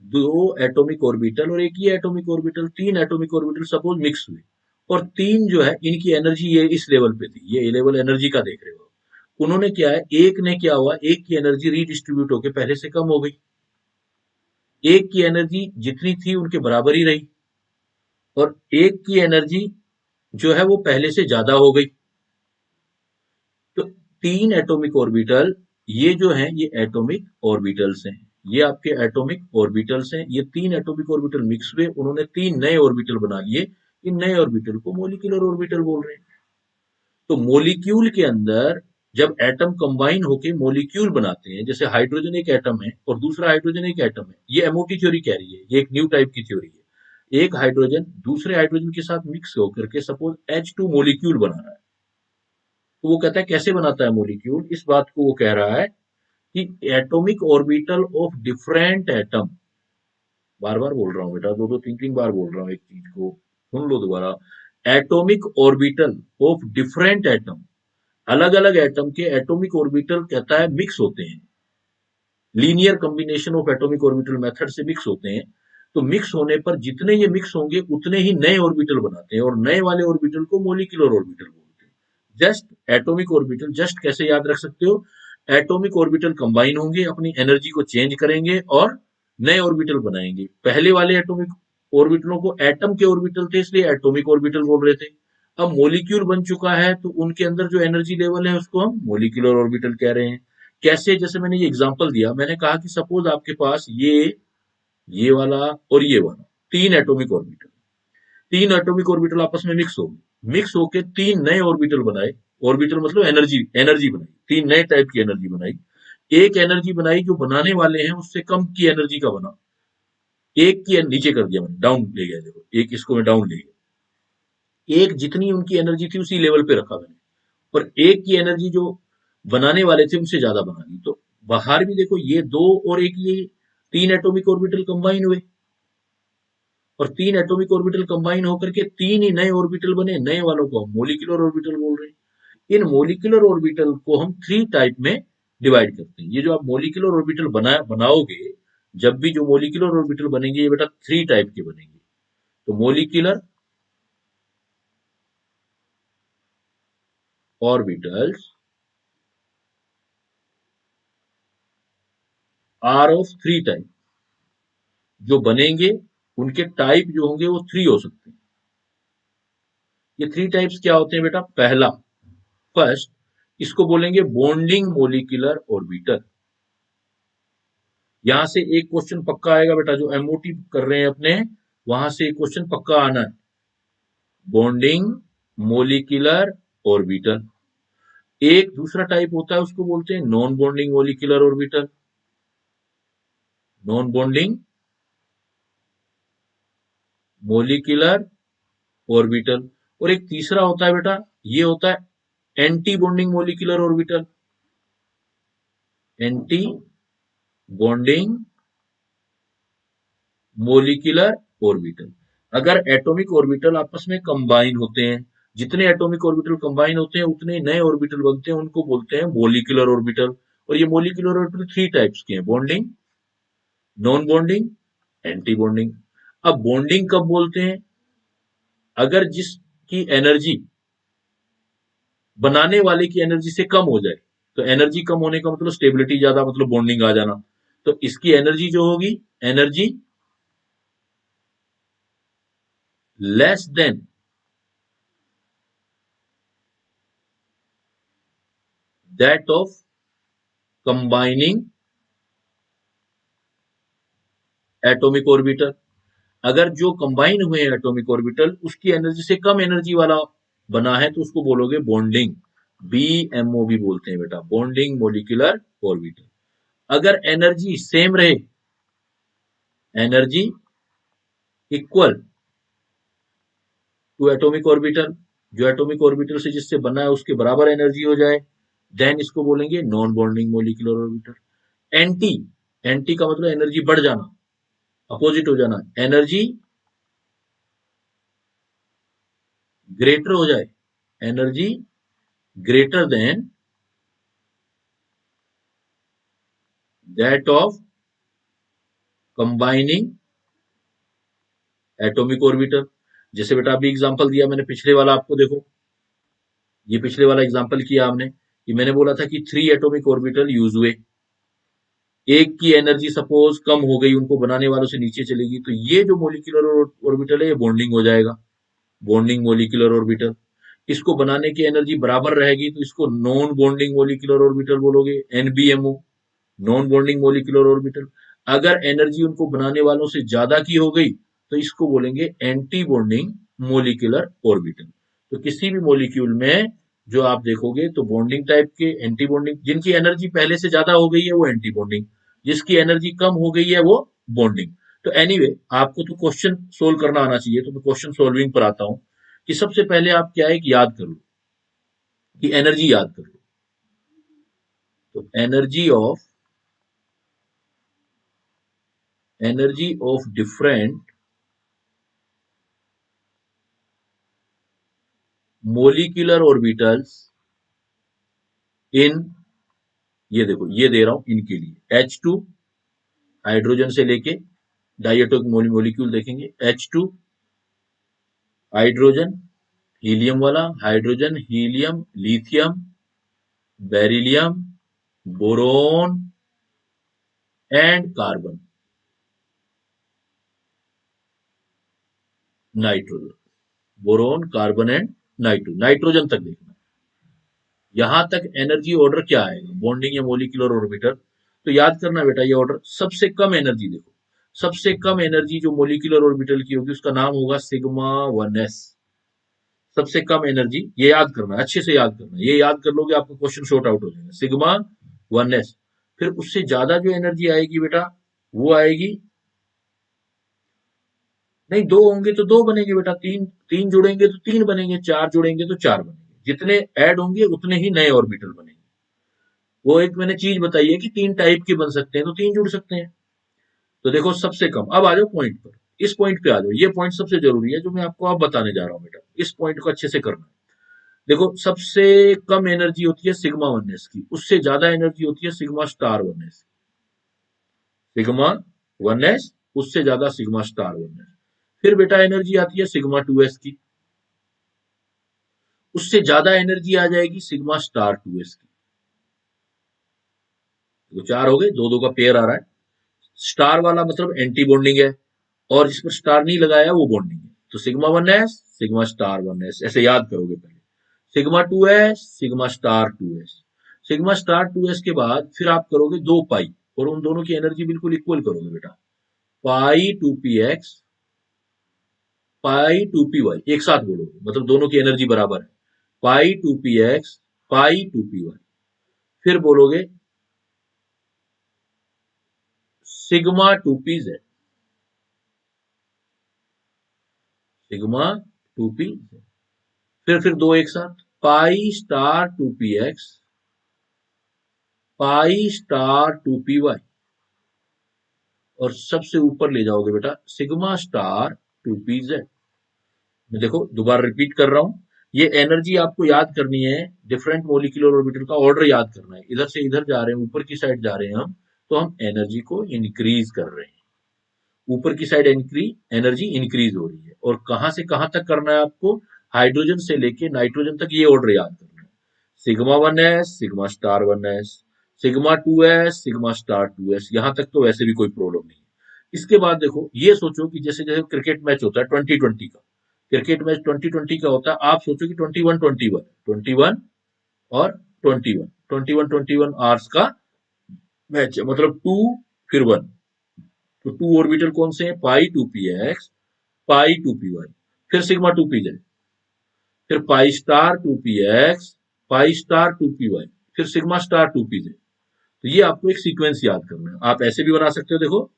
दो एटॉमिक ऑर्बिटल और एक ही एटॉमिक ऑर्बिटल, तीन एटॉमिक ऑर्बिटल सपोज मिक्स हुए, और तीन जो है इनकी एनर्जी ये इस लेवल पे थी, ये लेवल एनर्जी का देख रहे हो। उन्होंने क्या है, एक ने क्या हुआ, एक की एनर्जी रीडिस्ट्रीब्यूट होकर पहले से कम हो गई, एक की एनर्जी जितनी थी उनके बराबर ही रही, और एक की एनर्जी जो है वो पहले से ज्यादा हो गई। तो तीन एटॉमिक ऑर्बिटल, ये जो हैं ये एटॉमिक ऑर्बिटल्स हैं, ये आपके एटॉमिक ऑर्बिटल्स हैं। ये तीन एटॉमिक ऑर्बिटल मिक्स हुए, उन्होंने तीन नए ऑर्बिटल बना लिए। इन नए ऑर्बिटल को मोलिकुलर ऑर्बिटल बोल रहे हैं। तो मोलिक्यूल के अंदर जब एटम कंबाइन होके मोलिक्यूल बनाते हैं, जैसे हाइड्रोजन एक एटम है और दूसरा हाइड्रोजन एक एटम है, ये एमओटी थ्योरी कह रही है, ये एक न्यू टाइप की थ्योरी है। एक हाइड्रोजन दूसरे हाइड्रोजन के साथ मिक्स होकर के सपोज H2 मोलिक्यूल बना रहा है, तो वो कहता है कैसे बनाता है मोलिक्यूल, इस बात को वो कह रहा है कि atomic orbital of different atom, बार बार बोल रहा हूँ बेटा, दो दो तीन तीन बार बोल रहा हूँ एक चीज को, सुन लो दोबारा। Atomic orbital of different atom, अलग अलग एटम के एटॉमिक ऑर्बिटल कहता है मिक्स होते हैं, linear combination of atomic orbital method से मिक्स होते हैं। तो मिक्स होने पर जितने ये मिक्स होंगे उतने ही नए ऑर्बिटल बनाते हैं, और नए वाले ऑर्बिटल को मोलिकुलर ऑर्बिटल बोलते हैं। जस्ट एटॉमिक ऑर्बिटल, जस्ट कैसे याद रख सकते हो, एटॉमिक ऑर्बिटल कंबाइन होंगे, अपनी एनर्जी को चेंज करेंगे और नए ऑर्बिटल बनाएंगे। पहले वाले एटॉमिक ऑर्बिटलों को एटम के ऑर्बिटल थे इसलिए एटॉमिक ऑर्बिटल बोल रहे थे। अब मोलिक्यूल बन चुका है तो उनके अंदर जो एनर्जी लेवल है उसको हम मोलिकुलर ऑर्बिटल कह रहे हैं। कैसे, जैसे मैंने ये एग्जांपल दिया, मैंने कहा कि सपोज आपके पास ये वाला और ये वाला तीन एटॉमिक ऑर्बिटल, तीन एटॉमिक ऑर्बिटल आपस में मिक्स हो गए, मिक्स होके तीन नए ऑर्बिटल बनाए। ऑर्बिटल मतलब एनर्जी, एनर्जी बनाई, तीन नए टाइप की एनर्जी बनाई। एक एनर्जी बनाई जो बनाने वाले हैं उससे कम की एनर्जी का बना, एक की नीचे कर दिया मैंने, डाउन ले गया, देखो एक इसको मैं डाउन ले गया, एक जितनी उनकी एनर्जी थी उसी लेवल पे रखा मैंने, और एक की एनर्जी जो बनाने वाले थे उनसे ज्यादा बना दी। तो बाहर भी देखो ये दो और एक, ये तीन एटॉमिक ऑर्बिटल कंबाइन हुए, और तीन एटॉमिक ऑर्बिटल कंबाइन होकर के तीन ही नए ऑर्बिटल बने, नए वालों को हम मोलिकुलर ऑर्बिटल बोल रहे हैं। इन मोलिकुलर ऑर्बिटल को हम थ्री टाइप में डिवाइड करते हैं। ये जो आप मोलिकुलर ऑर्बिटल बनाओगे, जब भी जो मोलिकुलर ऑर्बिटल बनेंगे ये बेटा थ्री टाइप के बनेंगे। तो molecular orbitals are of three type, जो बनेंगे उनके टाइप जो होंगे वो थ्री हो सकते हैं। ये थ्री टाइप्स क्या होते हैं बेटा, पहला, फर्स्ट, इसको बोलेंगे बॉन्डिंग मोलिकुलर ऑर्बिटल। यहां से एक क्वेश्चन पक्का आएगा बेटा, जो एमओटी कर रहे हैं अपने, वहां से एक क्वेश्चन पक्का आना है, बॉन्डिंग मोलिकुलर ऑर्बिटल। एक दूसरा टाइप होता है उसको बोलते हैं non bonding molecular orbital, non bonding molecular orbital. और एक तीसरा होता है बेटा, ये होता है anti bonding molecular orbital, anti bonding molecular orbital. अगर एटॉमिक ऑर्बिटल आपस में कंबाइन होते हैं, जितने एटॉमिक ऑर्बिटल कंबाइन होते हैं उतने नए ऑर्बिटल बनते हैं, उनको बोलते हैं मोलिकुलर ऑर्बिटल। और ये मोलिकुलर ऑर्बिटल थ्री टाइप्स के हैं, bonding, non bonding, anti bonding. अब बॉन्डिंग कब बोलते हैं, अगर जिसकी एनर्जी बनाने वाले की एनर्जी से कम हो जाए। तो एनर्जी कम होने का मतलब स्टेबिलिटी ज्यादा, मतलब बॉन्डिंग आ जाना। तो इसकी एनर्जी जो होगी, energy less than that of combining atomic orbital. अगर जो कंबाइन हुए हैं एटॉमिक ऑर्बिटल उसकी एनर्जी से कम एनर्जी वाला बना है तो उसको बोलोगे बॉन्डिंग, बीएमओ भी बोलते हैं बेटा, बॉन्डिंग मोलिकुलर ऑर्बिटल। अगर एनर्जी सेम रहे, energy equal to atomic orbital, जो एटॉमिक ऑर्बिटल से जिससे बना है उसके बराबर एनर्जी हो जाए, देन इसको बोलेंगे non bonding molecular orbital. Anti, anti का मतलब एनर्जी बढ़ जाना, अपोजिट हो जाना, एनर्जी ग्रेटर हो जाए, energy greater than that of combining atomic orbital. जैसे बेटा अभी एग्जांपल दिया मैंने पिछले वाला, आपको देखो ये पिछले वाला एग्जांपल किया हमने कि मैंने बोला था कि 3 एटॉमिक ऑर्बिटल यूज हुए, एक की एनर्जी सपोज कम हो गई, उनको बनाने वालों से नीचे चलेगी, तो ये जो मोलिकुलर ऑर्बिटल है ये बॉन्डिंग हो जाएगा, बॉन्डिंग मोलिकुलर ऑर्बिटल। इसको बनाने की एनर्जी बराबर रहेगी तो इसको नॉन बॉन्डिंग मोलिकुलर ऑर्बिटल बोलोगे, एनबीएमओ, नॉन बॉन्डिंग मोलिकुलर ऑर्बिटल। अगर एनर्जी उनको बनाने वालों से ज्यादा की हो गई तो इसको बोलेंगे एंटी बॉन्डिंग मोलिकुलर ऑर्बिटल। तो किसी भी मोलिक्यूल में जो आप देखोगे तो बॉन्डिंग टाइप के, एंटी बॉन्डिंग, जिनकी एनर्जी पहले से ज्यादा हो गई है वो एंटी बॉन्डिंग, जिसकी एनर्जी कम हो गई है वो बॉन्डिंग। तो एनीवे आपको तो क्वेश्चन सोल्व करना आना चाहिए, तो मैं क्वेश्चन सोल्विंग पर आता हूं कि सबसे पहले आप क्या है कि याद कर लो कि एनर्जी याद कर लो। तो energy of different molecular orbitals इन, ये देखो ये दे रहा हूं इनके लिए, H2 हाइड्रोजन से लेके डाइएटोमिक मोलिक्यूल देखेंगे, H2 हाइड्रोजन, हीलियम वाला hydrogen, helium, lithium, beryllium, boron and carbon, nitrogen, boron carbon and nitrogen तक देखना। यहां तक एनर्जी ऑर्डर क्या आएगा, बॉन्डिंग या मोलिकुलर ऑर्बिटल। तो याद करना बेटा ये ऑर्डर, सबसे कम एनर्जी देखो, सबसे कम एनर्जी जो मोलिकुलर ऑर्बिटल की होगी उसका नाम होगा सिग्मा 1s। सबसे कम एनर्जी, ये याद करना है, अच्छे से याद करना है, ये याद कर लोगे आपका क्वेश्चन शॉर्ट आउट हो जाएगा, सिग्मा 1s। फिर उससे ज्यादा जो एनर्जी आएगी बेटा वो आएगी, नहीं दो होंगे तो दो बनेंगे बेटा, तीन तीन जुड़ेंगे तो तीन बनेंगे, चार जुड़ेंगे तो चार बनेंगे, जितने ऐड होंगे उतने ही नए ऑर्बिटल बनेंगे। वो एक मैंने चीज बताई है कि तीन टाइप के बन सकते हैं तो तीन जुड़ सकते हैं। तो देखो सबसे कम, अब आ जाओ पॉइंट पर, इस पॉइंट पे आ जाओ, ये पॉइंट सबसे जरूरी है जो मैं आपको अब बताने जा रहा हूं बेटा, इस पॉइंट को अच्छे से करना। देखो सबसे कम एनर्जी होती है सिग्मा 1s की, उससे ज्यादा एनर्जी होती है sigma star 1s, sigma 1s उससे ज्यादा सिग्मा स्टार 1s। फिर बेटा एनर्जी आती है सिग्मा 2s की, उससे ज्यादा एनर्जी आ जाएगी सिग्मा स्टार 2s की। तो चार हो गए, दो दो का पेयर आ रहा है। स्टार वाला मतलब एंटी बॉन्डिंग है, और जिस पर स्टार नहीं लगाया वो बॉन्डिंग है। तो sigma 1s sigma star 1s ऐसे याद करोगे पहले, sigma 2s sigma star 2s, sigma star 2s के बाद फिर आप करोगे दो पाई, और उन दोनों की एनर्जी बिल्कुल इक्वल करोगे बेटा, पाई 2px पाई 2py, एक साथ बोलोगे मतलब दोनों की एनर्जी बराबर है, पाई 2px पाई 2py। फिर बोलोगे सिग्मा 2pz, सिग्मा 2p, फिर दो एक साथ, pi star 2px pi star 2py, और सबसे ऊपर ले जाओगे बेटा सिग्मा स्टार 2pz। मैं देखो दोबारा रिपीट कर रहा हूं, ये एनर्जी आपको याद करनी है, डिफरेंट मोलिकुलर ऑर्बिटल का ऑर्डर याद करना है, इधर से इधर जा रहे हैं, ऊपर की साइड जा रहे हैं हम, तो हम एनर्जी को इंक्रीज कर रहे हैं, ऊपर की साइड एनर्जी इंक्रीज हो रही है, और कहां से कहां तक करना है आपको, हाइड्रोजन से लेके नाइट्रोजन तक, ये ऑर्डर याद करना है, sigma 1s sigma star 1s, sigma 2s sigma star 2s, यहां तक तो वैसे भी कोई प्रॉब्लम नहीं है। इसके बाद देखो ये सोचो कि जैसे जैसे क्रिकेट मैच होता है 2020 का, क्रिकेट मैच 2020 का होता है, आप सोचो कि 21 और 21 आवर्स का मैच है, मतलब टू फिर वन, तो टू ऑर्बिटल कौन से हैं, पाई 2px पाई 2py, फिर सिग्मा 2pz, फिर pi star 2px pi star 2py, फिर सिग्मा स्टार 2pz। तो ये आपको एक सीक्वेंस याद करना है, आप ऐसे भी बना सकते हो, देखो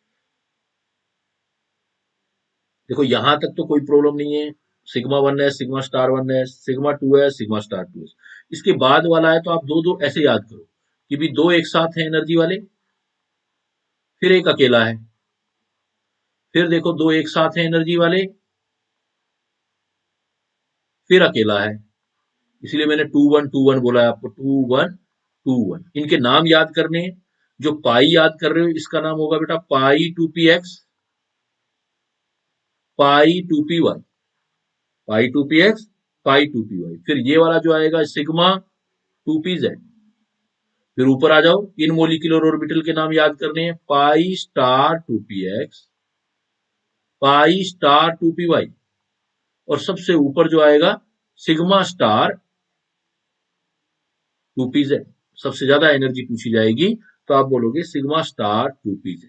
देखो यहां तक तो कोई प्रॉब्लम नहीं है, sigma 1s, sigma star 1s, sigma 2s, sigma star 2s। इसके बाद वाला है तो आप दो दो ऐसे याद करो कि भी दो एक साथ हैं एनर्जी वाले, फिर एक अकेला है, फिर देखो दो एक साथ हैं एनर्जी वाले, फिर अकेला है। इसलिए मैंने 2 1 2 1 बोला है आपको, 2 1 2 1। इनके नाम याद करने हैं। जो पाई याद कर रहे हो इसका नाम होगा बेटा पाई 2p x, पाई 2p y, पाई 2p x, पाई 2p y। फिर ये वाला जो आएगा सिग्मा 2pz। फिर ऊपर आ जाओ, इन मोलिकुलर ऑर्बिटल के नाम याद करने हैं, pi star 2p x, pi star 2p y, और सबसे ऊपर जो आएगा सिग्मा स्टार 2pz। सबसे ज्यादा एनर्जी पूछी जाएगी तो आप बोलोगे सिग्मा स्टार 2pz।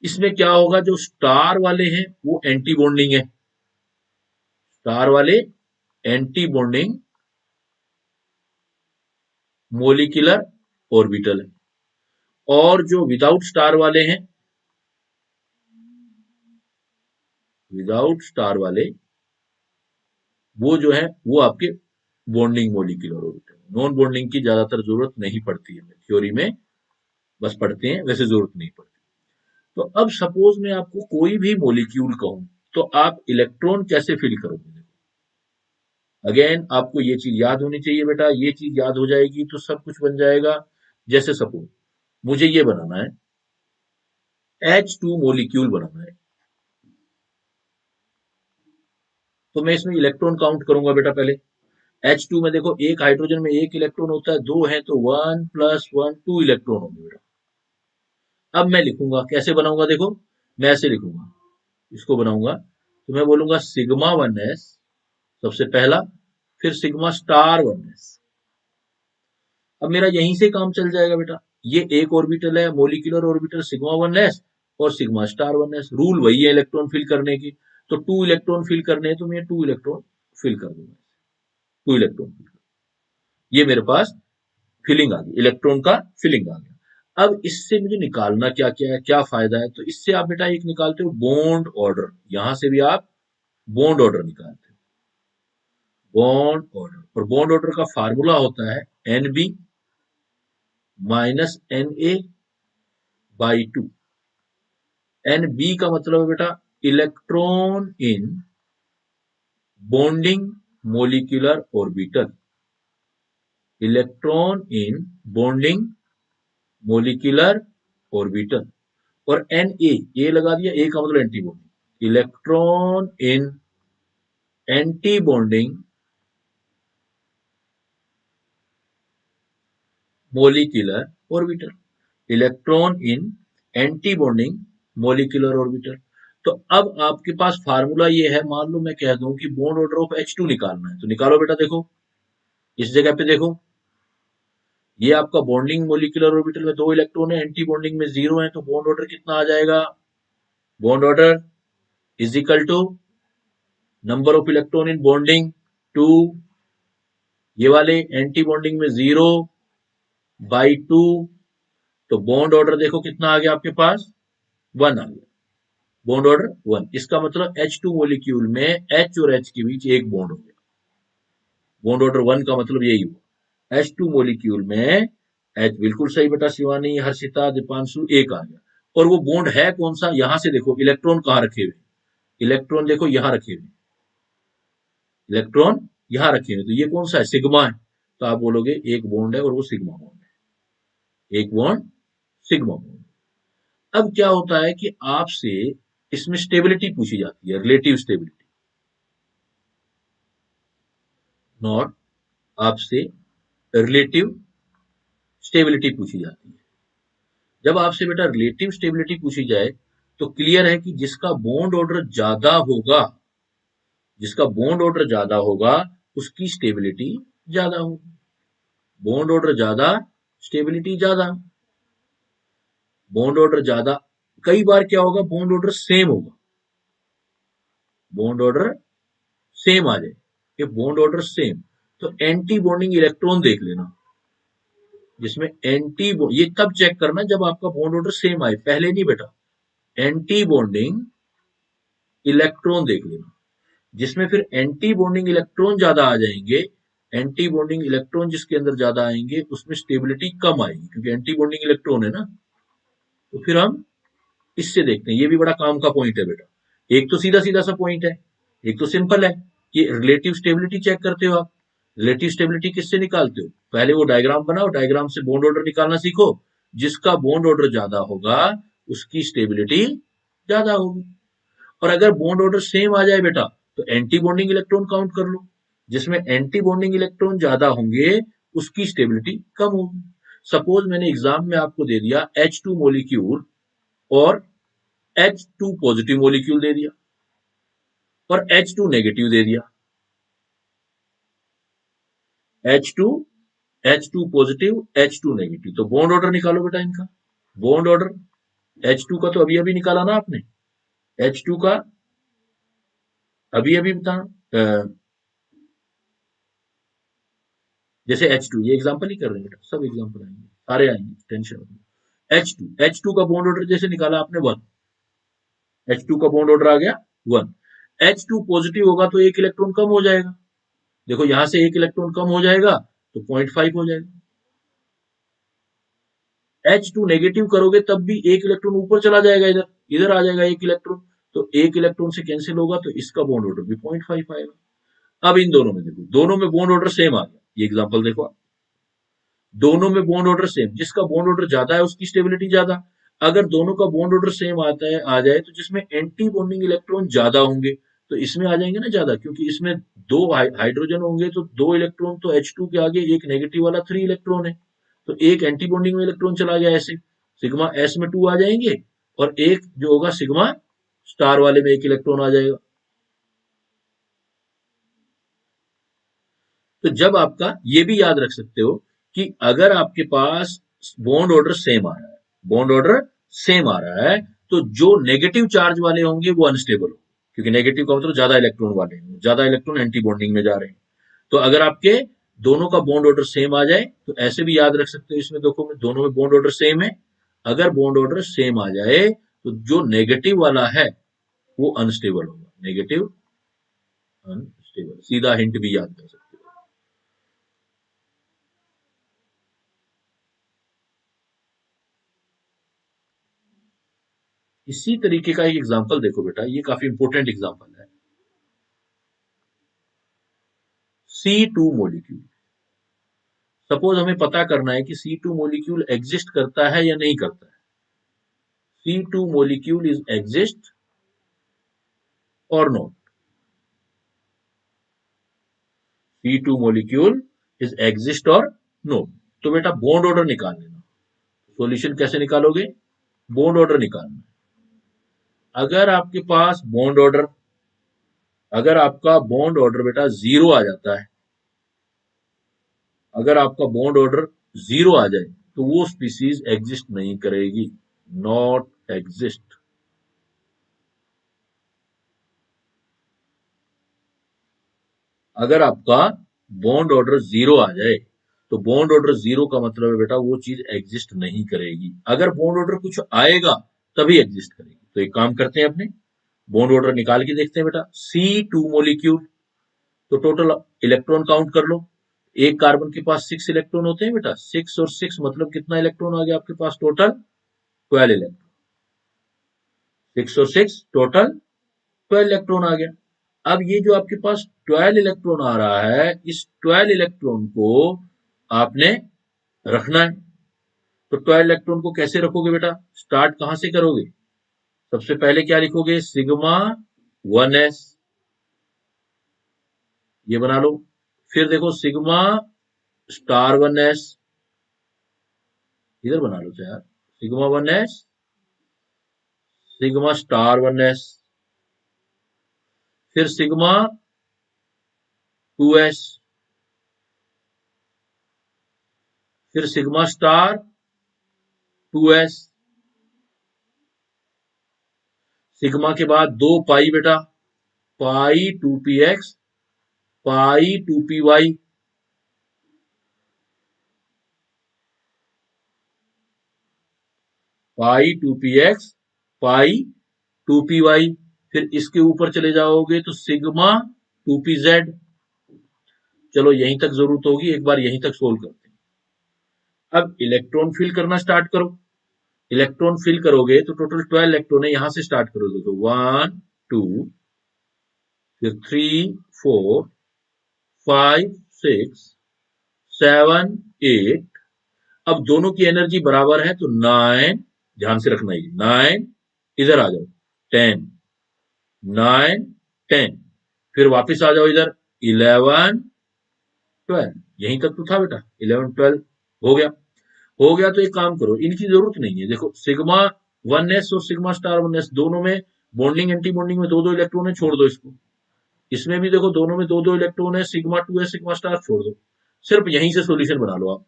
इसमें क्या होगा, जो स्टार वाले हैं वो एंटी बॉन्डिंग है, स्टार वाले एंटी बॉन्डिंग मोलिकुलर ऑर्बिटल है, और जो विदाउट स्टार वाले हैं, विदाउट स्टार वाले वो जो है वो आपके bonding molecular orbital. Non bonding की ज्यादातर जरूरत नहीं पड़ती है, थ्योरी में बस पढ़ते हैं, वैसे जरूरत नहीं पड़ती। तो अब सपोज मैं आपको कोई भी मोलिक्यूल कहूं तो आप इलेक्ट्रॉन कैसे फिल करोगे। अगेन आपको ये चीज याद होनी चाहिए बेटा, ये चीज याद हो जाएगी तो सब कुछ बन जाएगा। जैसे सपोज मुझे ये बनाना है, H2 मोलिक्यूल बनाना है, तो मैं इसमें इलेक्ट्रॉन काउंट करूंगा बेटा पहले। H2 में देखो एक हाइड्रोजन में एक इलेक्ट्रॉन होता है, दो है तो 1 + 1 2 इलेक्ट्रॉन होंगे बेटा। अब मैं लिखूंगा, कैसे बनाऊंगा देखो, मैं ऐसे लिखूंगा, इसको बनाऊंगा तो मैं बोलूंगा सिग्मा 1s सबसे पहला, फिर सिग्मा स्टार 1s। अब मेरा यहीं से काम चल जाएगा बेटा। ये एक ऑर्बिटल है, मोलिकुलर ऑर्बिटल सिग्मा 1s और सिग्मा स्टार 1s। रूल वही है इलेक्ट्रॉन फिल करने की, तो 2 इलेक्ट्रॉन फिल करने हैं तो मैं 2 इलेक्ट्रॉन फिल कर दूंगा, 2 इलेक्ट्रॉन फिल। ये मेरे पास फिलिंग आ गई, इलेक्ट्रॉन का फिलिंग आ गया। अब इससे मुझे निकालना क्या क्या है, क्या फायदा है, तो इससे आप बेटा एक निकालते हो बॉन्ड ऑर्डर, यहां से भी आप बॉन्ड ऑर्डर निकालते हो, बॉन्ड ऑर्डर। और बॉन्ड ऑर्डर का फार्मूला होता है NB - Na/2। NB का मतलब है बेटा electron in bonding molecular orbital, electron in bonding molecular orbital. और Na लगा दिया, ए का मतलब anti bonding, electron in anti bonding molecular orbital, electron in anti bonding molecular orbital. तो अब आपके पास फार्मूला ये है, मान लो मैं कह दूं कि बॉन्ड ऑर्डर ऑफ H2 निकालना है, तो निकालो बेटा। देखो इस जगह पे देखो, ये आपका बॉन्डिंग मोलिकुलर ऑर्बिटल में दो इलेक्ट्रॉन है, एंटी बॉन्डिंग में 0 है, तो बॉन्ड ऑर्डर कितना आ जाएगा, bond order is equal to number of electron in bonding 2, ये वाले एंटी बॉन्डिंग में 0/2, तो बॉन्ड ऑर्डर देखो कितना आ गया आपके पास, 1 आ गया, बॉन्ड ऑर्डर 1। इसका मतलब H2 मोलिक्यूल में H और H के बीच एक बॉन्ड हो गया, बॉन्ड ऑर्डर 1 का मतलब यही हुआ। H2 मोलिक्यूल में H, बिल्कुल सही बेटा शिवानी, हर्षिता, दीपांशु, एक आ गया। और वो बॉन्ड है कौन सा, यहां से देखो इलेक्ट्रॉन कहां रखे हुए, इलेक्ट्रॉन देखो यहां रखे हुए, इलेक्ट्रॉन यहां रखे हुए, तो ये कौन सा है, सिग्मा है। तो आप बोलोगे एक बॉन्ड है और वो सिग्मा बॉन्ड है, एक बॉन्ड सिग्मा बॉन्ड। अब क्या होता है कि आपसे इसमें स्टेबिलिटी पूछी जाती है, रिलेटिव स्टेबिलिटी, नॉट, आपसे रिलेटिव स्टेबिलिटी पूछी जाती है। जब आपसे बेटा रिलेटिव स्टेबिलिटी पूछी जाए तो क्लियर है कि जिसका बॉन्ड ऑर्डर ज्यादा होगा, जिसका बॉन्ड ऑर्डर ज्यादा होगा उसकी स्टेबिलिटी ज्यादा होगी, बॉन्ड ऑर्डर ज्यादा स्टेबिलिटी ज्यादा, बॉन्ड ऑर्डर ज्यादा। कई बार क्या होगा, बॉन्ड ऑर्डर सेम होगा, बॉन्ड ऑर्डर सेम आ जाए, ये बॉन्ड ऑर्डर सेम, तो एंटी बॉन्डिंग इलेक्ट्रॉन देख लेना, जिसमें एंटी, ये तब चेक करना जब आपका बॉन्ड ऑर्डर सेम आए, पहले नहीं बेटा। एंटी बॉन्डिंग इलेक्ट्रॉन देख लेना, जिसमें फिर एंटी बॉन्डिंग इलेक्ट्रॉन ज्यादा आ जाएंगे। एंटी बॉन्डिंग इलेक्ट्रॉन जिसके अंदर ज्यादा आएंगे उसमें स्टेबिलिटी कम आएगी, क्योंकि एंटी बॉन्डिंग इलेक्ट्रॉन है ना। तो फिर हम इससे देखते हैं, ये भी बड़ा काम का पॉइंट है बेटा। एक तो सीधा सीधा सा पॉइंट है, एक तो सिंपल है कि रिलेटिव स्टेबिलिटी चेक करते हो आप। रिलेटिव स्टेबिलिटी किससे निकालते हो? पहले वो डायग्राम बनाओ, डायग्राम से बॉन्ड ऑर्डर निकालना सीखो। जिसका बॉन्ड ऑर्डर ज्यादा होगा उसकी स्टेबिलिटी ज्यादा होगी। और अगर बॉन्ड ऑर्डर सेम आ जाए बेटा, तो एंटी बॉन्डिंग इलेक्ट्रॉन काउंट कर लो। जिसमें एंटी बॉन्डिंग इलेक्ट्रॉन ज्यादा होंगे उसकी स्टेबिलिटी कम होगी। सपोज मैंने एग्जाम में आपको दे दिया H2 मोलिक्यूल और H2 पॉजिटिव मोलिक्यूल दे दिया और H2 नेगेटिव दे दिया। H2 H2 positive H2 negative, तो बॉन्ड ऑर्डर निकालो बेटा इनका। बॉन्ड ऑर्डर H2 का तो अभी अभी निकाला ना आपने। H2 का अभी अभी बता, जैसे H2, ये एग्जांपल ही कर रहे हैं बेटा, सब एग्जांपल आएंगे, सारे आएंगे, टेंशन मत लो। H2 का बॉन्ड ऑर्डर जैसे निकाला आपने 1, H2 का बॉन्ड ऑर्डर आ गया 1। H2 पॉजिटिव होगा तो एक इलेक्ट्रॉन कम हो जाएगा। देखो यहां से एक इलेक्ट्रॉन कम हो जाएगा तो 0.5 हो जाएगा। H2 नेगेटिव करोगे तब भी एक इलेक्ट्रॉन ऊपर चला जाएगा, इधर इधर आ जाएगा एक इलेक्ट्रॉन, तो एक इलेक्ट्रॉन से कैंसिल होगा तो इसका बॉन्ड ऑर्डर भी 0.5 आएगा। अब इन दोनों में देखो, दोनों में बॉन्ड ऑर्डर सेम आ गया, ये एग्जांपल देखो आप। दोनों में बॉन्ड ऑर्डर सेम, जिसका बॉन्ड ऑर्डर ज्यादा है उसकी स्टेबिलिटी ज्यादा। अगर दोनों का बॉन्ड ऑर्डर सेम आता है आ जाए तो जिसमें एंटी बॉन्डिंग इलेक्ट्रॉन ज्यादा होंगे तो इसमें आ जाएंगे ना ज्यादा, क्योंकि इसमें दो हाइड्रोजन होंगे तो दो इलेक्ट्रॉन तो H2 के आगे, एक नेगेटिव वाला 3 इलेक्ट्रॉन है, तो एक एंटी बॉन्डिंग में इलेक्ट्रॉन चला गया ऐसे, सिग्मा एस में 2 आ जाएंगे और एक जो होगा सिग्मा स्टार वाले में एक इलेक्ट्रॉन आ जाएगा। तो जब आपका ये भी याद रख सकते हो कि अगर आपके पास बॉन्ड ऑर्डर सेम आ रहा है, बॉन्ड ऑर्डर सेम आ रहा है, तो जो नेगेटिव चार्ज वाले होंगे वो अनस्टेबल हो, क्योंकि नेगेटिव का मतलब ज्यादा इलेक्ट्रॉन वाले हैं, ज्यादा इलेक्ट्रॉन एंटी बॉन्डिंग में जा रहे हैं। तो अगर आपके दोनों का बॉन्ड ऑर्डर सेम आ जाए तो ऐसे भी याद रख सकते हो, इसमें देखो दोनों में बॉन्ड ऑर्डर सेम है, अगर बॉन्ड ऑर्डर सेम आ जाए तो जो नेगेटिव वाला है वो अनस्टेबल होगा, नेगेटिव अनस्टेबल, सीधा हिंट भी याद कर सकते हो। इसी तरीके का एक एग्जांपल देखो बेटा, ये काफी इंपॉर्टेंट एग्जांपल है। C2 मोलिक्यूल, सपोज हमें पता करना है कि C2 मोलिक्यूल एग्जिस्ट करता है या नहीं करता है। C2 मोलिक्यूल इज एग्जिस्ट और not. C2 molecule is exist और नॉट। तो बेटा बॉन्ड ऑर्डर निकाल लेना। सॉल्यूशन कैसे निकालोगे? बॉन्ड ऑर्डर निकालना। अगर आपके पास बॉन्ड ऑर्डर, अगर आपका बॉन्ड ऑर्डर बेटा जीरो आ जाता है, अगर आपका बॉन्ड ऑर्डर जीरो आ जाए तो वो स्पीसीज एग्जिस्ट नहीं करेगी, नॉट एग्जिस्ट। अगर आपका बॉन्ड ऑर्डर जीरो आ जाए तो बॉन्ड ऑर्डर जीरो का मतलब है बेटा वो चीज एग्जिस्ट नहीं करेगी। अगर बॉन्ड ऑर्डर कुछ आएगा तभी एग्जिस्ट करेगी। तो एक काम करते हैं, अपने बॉन्ड ऑर्डर निकाल के देखते हैं बेटा। C2 मोलिक्यूल, तो टोटल इलेक्ट्रॉन काउंट कर लो। एक कार्बन के पास 6 इलेक्ट्रॉन होते हैं बेटा, 6 और 6 मतलब कितना इलेक्ट्रॉन आ गया आपके पास? Total 12 electron. 6 और 6 टोटल 12 इलेक्ट्रॉन आ गया। अब ये जो आपके पास 12 इलेक्ट्रॉन आ रहा है, इस 12 इलेक्ट्रॉन को आपने रखना है। तो 12 इलेक्ट्रॉन को कैसे रखोगे बेटा? स्टार्ट कहां से करोगे? सबसे पहले क्या लिखोगे? सिग्मा 1s, ये बना लो। फिर देखो सिग्मा स्टार 1s, इधर बना लो यार, sigma 1s, sigma star 1s, फिर सिग्मा 2s, फिर सिग्मा स्टार 2s, सिग्मा के बाद 2 पाई बेटा, पाई 2px, पाई 2py, पाई 2px, पाई 2py, फिर इसके ऊपर चले जाओगे तो सिग्मा 2pz। चलो यहीं तक जरूरत होगी, एक बार यहीं तक सोल्व करते हैं। अब इलेक्ट्रॉन फिल करना स्टार्ट करो। इलेक्ट्रॉन फिल करोगे तो टोटल 12 इलेक्ट्रॉन है, यहां से स्टार्ट करो। देखो 1 2 फिर 3 4 5 6 7 8। अब दोनों की एनर्जी बराबर है तो 9, ध्यान से रखना, ये 9, इधर आ जाओ 10, 9 10, फिर वापस आ जाओ इधर 11 12। यहीं तक तो था बेटा, 11 12 हो गया। हो गया तो एक काम करो, इनकी जरूरत नहीं है। देखो सिग्मा 1s और सिग्मा स्टार 1s दोनों में बॉन्डिंग एंटी बॉन्डिंग में दो दो इलेक्ट्रॉन है, छोड़ दो इसको। इसमें भी देखो दोनों में दो दो इलेक्ट्रॉन है, सिग्मा 2 है सिग्मा स्टार, छोड़ दो। सिर्फ यहीं से सॉल्यूशन बना लो आप।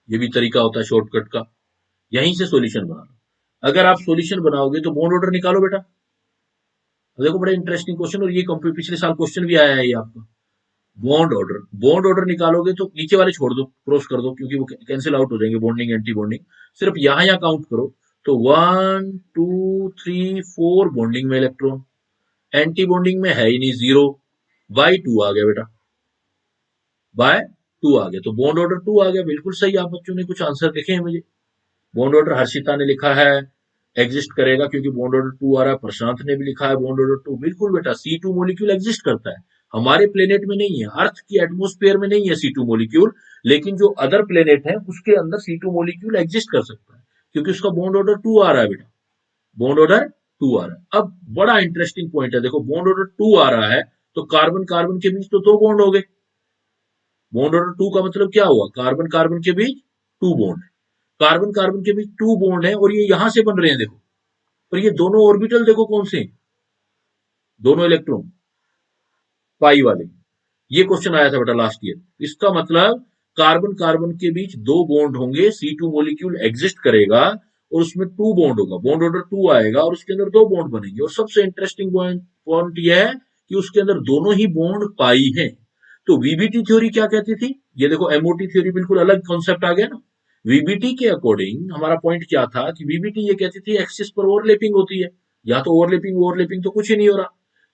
ये भी तरीका होता है शॉर्टकट का, यहीं से सॉल्यूशन बना लो। अगर आप सॉल्यूशन बनाओगे तो बॉन्ड ऑर्डर निकालो बेटा। देखो बड़ा इंटरेस्टिंग क्वेश्चन, और ये पिछले साल क्वेश्चन भी आया है ये आपका। बॉन्ड ऑर्डर निकालोगे तो नीचे वाले छोड़ दो, क्रॉस कर दो, क्योंकि वो कैंसिल आउट हो जाएंगे, बॉन्डिंग एंटी बॉन्डिंग। सिर्फ यहां काउंट करो तो 1 2 3 4 बॉन्डिंग में इलेक्ट्रॉन, एंटी बॉन्डिंग में है ही नहीं, जीरो। बाई टू आ गया बेटा, बाय टू आ गया, तो बॉन्ड ऑर्डर टू आ गया। बिल्कुल सही, आप बच्चों ने कुछ आंसर देखे हैं मुझे। बॉन्ड ऑर्डर हर्षिता ने लिखा है एग्जिस्ट करेगा क्योंकि बॉन्ड ऑर्डर टू आ रहा है। प्रशांत ने भी लिखा है बॉन्ड ऑर्डर टू। बिल्कुल बेटा, C2 मॉलिक्यूल एग्जिस्ट करता है, हमारे प्लेनेट में नहीं है, अर्थ की एटमोस्फेयर में नहीं है C2 मॉलिक्यूल, लेकिन जो अदर प्लेनेट है उसके अंदर C2 मॉलिक्यूल एग्जिस्ट कर सकता है, क्योंकि उसका बॉन्ड ऑर्डर टू आ रहा है बेटा। बॉन्ड ऑर्डर टू आ रहा है। अब बड़ा इंटरेस्टिंग पॉइंट है, देखो बॉन्ड ऑर्डर टू आ रहा है तो कार्बन कार्बन के बीच तो दो बॉन्ड हो गए। बॉन्ड ऑर्डर टू का मतलब क्या हुआ, कार्बन कार्बन के बीच टू बॉन्ड। कार्बन कार्बन के बीच टू बॉन्ड है और ये यहां से बन रहे हैं देखो। और ये दोनों ऑर्बिटल देखो कौन से हैं? दोनों इलेक्ट्रॉन पाई वाले। ये क्वेश्चन आया था बेटा लास्ट ईयर। इसका मतलब कार्बन कार्बन के बीच दो बॉन्ड होंगे, C2 मॉलिक्यूल एग्जिस्ट करेगा और उसमें टू बॉन्ड होगा, बॉन्ड ऑर्डर टू आएगा और उसके अंदर दो बॉन्ड बनेंगे। और सबसे इंटरेस्टिंग पॉइंट यह है कि उसके अंदर दोनों ही बॉन्ड पाई हैं। तो वीबीटी थ्योरी क्या कहती थी, ये देखो एमओटी थ्योरी बिल्कुल अलग कॉन्सेप्ट आ गया ना। वीबीटी के अकॉर्डिंग हमारा पॉइंट क्या था कि वीबीटी ये कहती थी एक्सिस पर ओवरलैपिंग होती है, या तो ओवरलैपिंग ओवरलैपिंग तो कुछ ही नहीं हो रहा।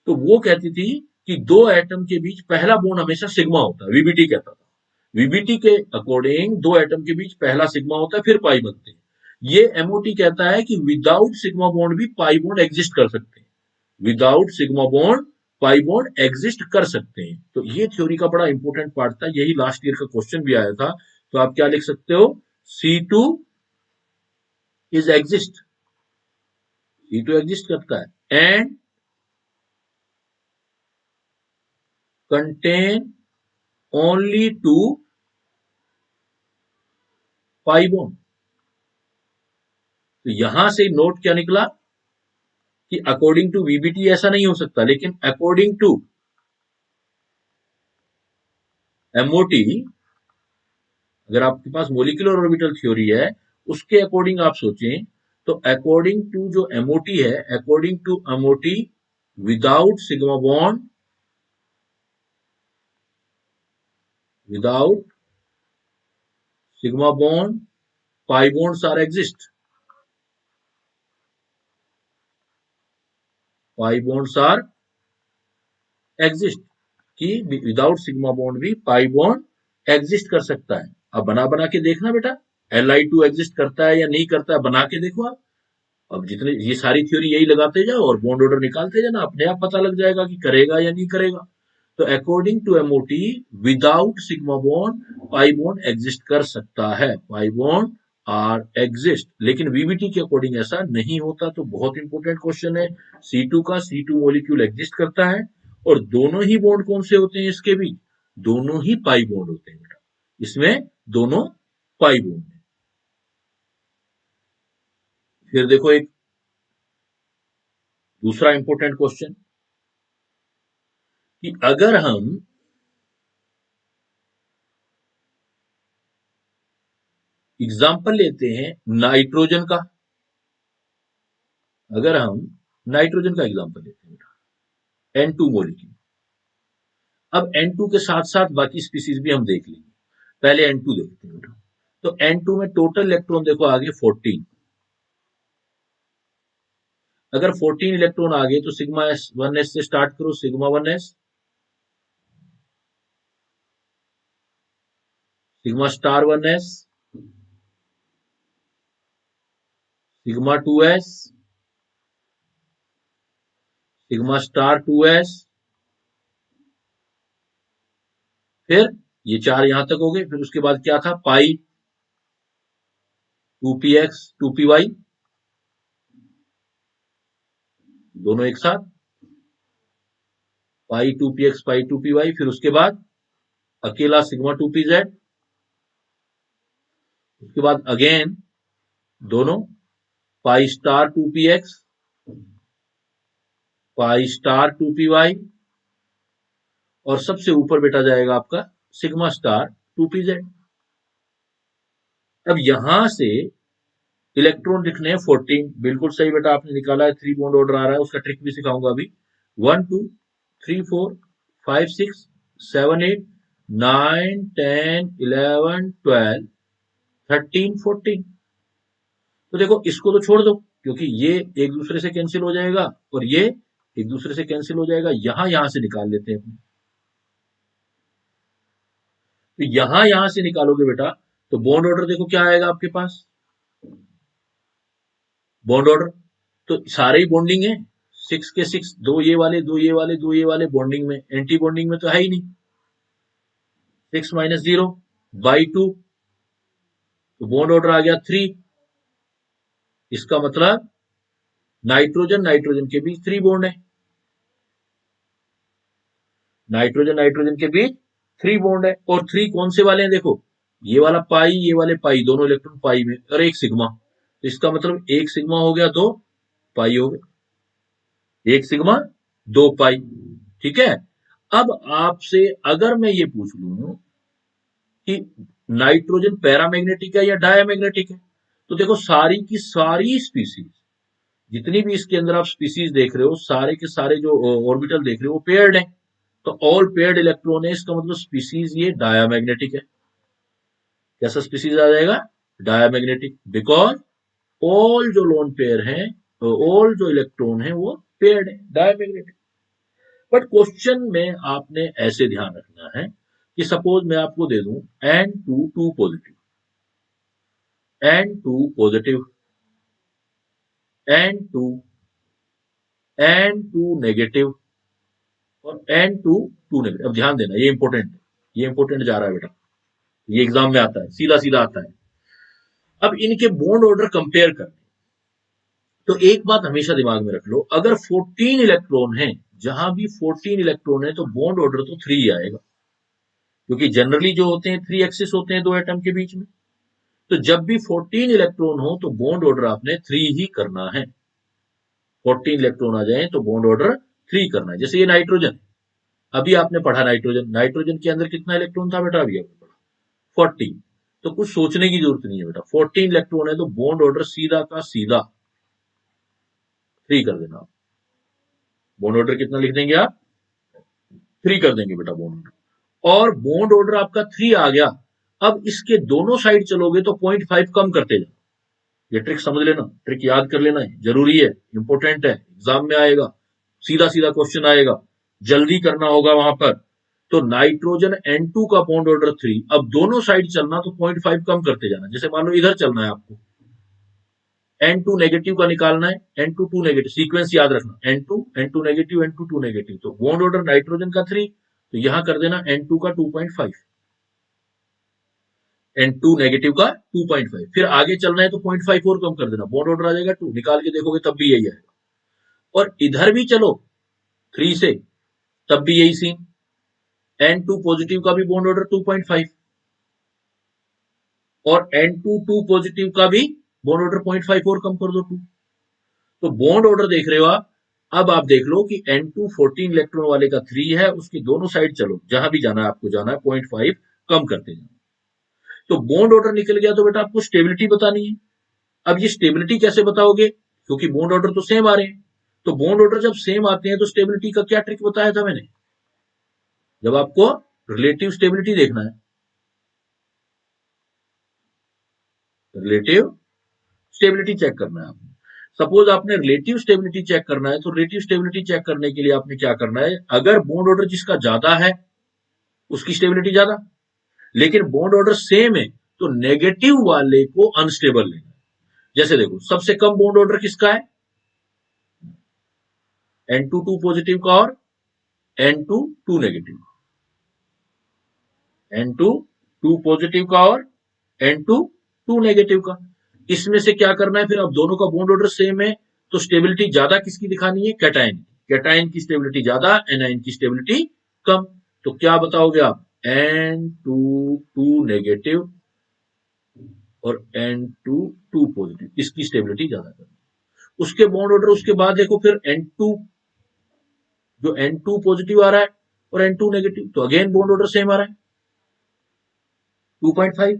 तो वो कहती थी कि दो एटम के बीच पहला बॉन्ड हमेशा सिग्मा होता है, वीबीटी कहता था। वीबीटी के अकॉर्डिंग दो एटम के बीच पहला सिग्मा होता है, फिर पाई बनते हैं। ये एमओटी कहता है कि विदाउट सिग्मा बॉन्ड भी पाई बॉन्ड एग्जिस्ट कर सकते हैं, without sigma bond pi bond exist कर सकते हैं। तो ये थ्योरी का बड़ा इंपॉर्टेंट पार्ट था, यही लास्ट ईयर का क्वेश्चन भी आया था। तो आप क्या लिख सकते हो, C2 is exist, C2 exist करता है and contain only two pi bond. तो यहां से नोट क्या निकला कि अकॉर्डिंग टू वीबीटी ऐसा नहीं हो सकता, लेकिन अकॉर्डिंग टू एमओटी, अगर आपके पास मोलिकुलर ऑर्बिटल थ्योरी है उसके अकॉर्डिंग आप सोचें, तो अकॉर्डिंग टू जो एमओटी है, according to MOT without sigma bond, without sigma bond pi bonds are exist, pi bonds are exist, कि विदाउट सिग्मा बॉन्ड भी पाई बॉन्ड एग्जिस्ट कर सकता है। अब बना बना के देखना बेटा, Li2 एग्जिस्ट करता है या नहीं करता है, बना के देखो आप। अब जितने ये सारी थ्योरी यही लगाते जाओ और बॉन्ड ऑर्डर निकालते जाना, अपने आप पता लग जाएगा कि करेगा या नहीं करेगा। तो according to MOT without sigma bond pi bond exist कर सकता है, पाई बॉन्ड आर एग्जिस्ट। लेकिन वीबीटी के अकॉर्डिंग ऐसा नहीं होता। तो बहुत इंपॉर्टेंट क्वेश्चन है। C2 का C2 मॉलिक्यूल एग्जिस्ट करता है और दोनों ही बॉन्ड कौन से होते हैं इसके बीच, दोनों ही पाई बॉन्ड होते हैं बेटा, इसमें दोनों पाई बॉन्ड है। फिर देखो एक दूसरा इंपॉर्टेंट क्वेश्चन कि अगर हम एग्जाम्पल लेते हैं नाइट्रोजन का, अगर हम नाइट्रोजन का एग्जाम्पल लेते हैं N2 मॉलिक्यूल। अब N2 के साथ साथ बाकी स्पीसीज भी हम देख लेंगे, पहले N2 देखते हैं बेटा। तो N2 में टोटल इलेक्ट्रॉन देखो आगे 14, अगर 14 इलेक्ट्रॉन आ गए तो सिग्मा एस 1s से स्टार्ट करो, sigma 1s, sigma star 1s, sigma 2s, sigma star 2s, फिर ये चार यहां तक हो गए। फिर उसके बाद क्या था, पाई 2px 2py, दोनों एक साथ, पाई 2px पाई 2py। फिर उसके बाद अकेला सिग्मा 2pz, उसके बाद अगेन दोनों pi star 2px pi star 2py, और सबसे ऊपर बेटा जाएगा आपका सिग्मा स्टार 2pz। अब यहां से इलेक्ट्रॉन लिखने हैं 14, बिल्कुल सही बेटा आपने निकाला है, 3 बॉन्ड ऑर्डर आ रहा है, उसका ट्रिक भी सिखाऊंगा अभी। 1 2 3 4 5 6 7 8 9 10 11 12 13 14। तो देखो इसको तो छोड़ दो, क्योंकि ये एक दूसरे से कैंसिल हो जाएगा और ये एक दूसरे से कैंसिल हो जाएगा। यहां से निकाल लेते हैं। तो यहां से निकालोगे बेटा तो बॉन्ड ऑर्डर देखो क्या आएगा आपके पास, बॉन्ड ऑर्डर तो सारे ही बॉन्डिंग है, 6 के 6, दो ये वाले दो ये वाले दो ये वाले बॉन्डिंग में, एंटी बॉन्डिंग में तो है ही नहीं। 6 माइनस 0 बाई 2, तो बॉन्ड ऑर्डर आ गया 3। इसका मतलब नाइट्रोजन नाइट्रोजन के बीच 3 बॉन्ड है, नाइट्रोजन नाइट्रोजन के बीच 3 बॉन्ड है। और 3 कौन से वाले हैं देखो, ये वाला पाई ये वाले पाई, दोनों इलेक्ट्रॉन पाई में, और एक सिग्मा। तो इसका मतलब एक सिग्मा हो गया, दो पाई हो गए, एक सिग्मा दो पाई। ठीक है। अब आपसे अगर मैं ये पूछ लूं कि नाइट्रोजन पैरामैग्नेटिक है या डायमैग्नेटिक है, तो देखो सारी की सारी स्पीसीज, जितनी भी इसके अंदर आप स्पीसीज देख रहे हो, सारे के सारे जो ऑर्बिटल देख रहे हो वो पेयर्ड है। तो ऑल पेयर्ड इलेक्ट्रॉन है, इसका मतलब स्पीसीज ये डायमैग्नेटिक है। कैसा स्पीसीज आ जाएगा, डायमैग्नेटिक, बिकॉज ऑल जो लोन पेयर हैं, ऑल जो इलेक्ट्रॉन है वो पेयर्ड है, डायमैग्नेटिक। बट क्वेश्चन में आपने ऐसे ध्यान रखना है कि सपोज मैं आपको दे दूं N2 positive, N2 positive, N2 N2 negative और N2 नेगेटिव। अब ध्यान देना, ये इंपॉर्टेंट है, ये इंपॉर्टेंट जा रहा है बेटा, ये एग्जाम में आता है, सीधा सीधा आता है। अब इनके बॉन्ड ऑर्डर कंपेयर कर, तो एक बात हमेशा दिमाग में रख लो, अगर 14 इलेक्ट्रॉन है, जहां भी 14 इलेक्ट्रॉन है तो बॉन्ड ऑर्डर तो 3 ही आएगा, क्योंकि जनरली जो होते हैं 3 एक्सिस होते हैं दो एटम के बीच में। तो जब भी 14 इलेक्ट्रॉन हो तो बॉन्ड ऑर्डर आपने 3 ही करना है। 14 इलेक्ट्रॉन आ जाए तो बॉन्ड ऑर्डर 3 करना है। जैसे ये नाइट्रोजन, अभी आपने पढ़ा नाइट्रोजन, नाइट्रोजन के अंदर कितना इलेक्ट्रॉन था बेटा, अभी आपने पढ़ा 40। तो कुछ सोचने की जरूरत नहीं है बेटा, 14 इलेक्ट्रॉन है तो बॉन्ड ऑर्डर सीधा का सीधा 3 कर देना। बॉन्ड ऑर्डर कितना लिख देंगे आप, 3 कर देंगे बेटा बॉन्ड ऑर्डर। और बॉन्ड ऑर्डर आपका 3 आ गया, अब इसके दोनों साइड चलोगे तो 0.5 कम करते जाओ। ये ट्रिक समझ लेना, ट्रिक याद कर लेना है, जरूरी है, इंपॉर्टेंट है, एग्जाम में आएगा, सीधा सीधा क्वेश्चन आएगा, जल्दी करना होगा वहां पर। तो नाइट्रोजन N2 का बॉन्ड ऑर्डर 3, अब दोनों साइड चलना तो 0.5 कम करते जाना। जैसे मान लो इधर चलना है आपको, N2 नेगेटिव का निकालना है, N2 2 नेगेटिव, सीक्वेंस याद रखना, N2 नेगेटिव, N2 2 नेगेटिव, तो बॉन्ड ऑर्डर नाइट्रोजन का 3, तो यहां कर देना N2 का 2.5, N2 नेगेटिव का 2.5। फिर आगे चलना है तो 0.5 और कम कर देना, बॉन्ड ऑर्डर आ जाएगा 2, निकाल के देखोगे तब भी यही आएगा। और इधर भी चलो 3 से, तब भी यही सीन, N2 पॉजिटिव का भी बॉन्ड ऑर्डर 2.5 और N2 पॉजिटिव का भी बॉन्ड ऑर्डर 0.5 और कम कर दो 2। तो बॉन्ड ऑर्डर देख रहे हो आप। अब आप देख लो कि N2 14 इलेक्ट्रॉन वाले का 3 है, उसकी दोनों साइड चलो, जहां भी जाना है आपको जाना है, 0.5 कम करते जाना। तो बॉन्ड ऑर्डर निकल गया, तो बेटा आपको स्टेबिलिटी बतानी है। अब ये स्टेबिलिटी कैसे बताओगे, क्योंकि बॉन्ड ऑर्डर तो सेम आ रहे हैं। तो बॉन्ड ऑर्डर जब सेम आते हैं तो स्टेबिलिटी का क्या ट्रिक बताया था मैंने, जब आपको रिलेटिव स्टेबिलिटी देखना है, रिलेटिव स्टेबिलिटी चेक करना है आपको। सपोज आपने रिलेटिव स्टेबिलिटी चेक करना है, तो रिलेटिव स्टेबिलिटी चेक करने के लिए आपने क्या करना है, अगर बॉन्ड ऑर्डर जिसका ज्यादा है उसकी स्टेबिलिटी ज्यादा, लेकिन बॉन्ड ऑर्डर सेम है तो नेगेटिव वाले को अनस्टेबल लेना। जैसे देखो सबसे कम बॉन्ड ऑर्डर किसका है, N2 पॉजिटिव का और N2 नेगेटिव, N2 पॉजिटिव का और N2 नेगेटिव का। इसमें से क्या करना है फिर, अब दोनों का बॉन्ड ऑर्डर सेम है तो स्टेबिलिटी ज्यादा किसकी दिखानी है, कैटायन की। कैटायन की स्टेबिलिटी ज्यादा, एनायन की स्टेबिलिटी कम। तो क्या बताओगे आप, N2 नेगेटिव और N2 पॉजिटिव, इसकी स्टेबिलिटी ज्यादा करनी। उसके बॉन्ड ऑर्डर उसके बाद देखो फिर N2, जो N2 पॉजिटिव आ रहा है और N2 नेगेटिव, तो अगेन बॉन्ड ऑर्डर सेम आ रहा है 2.5,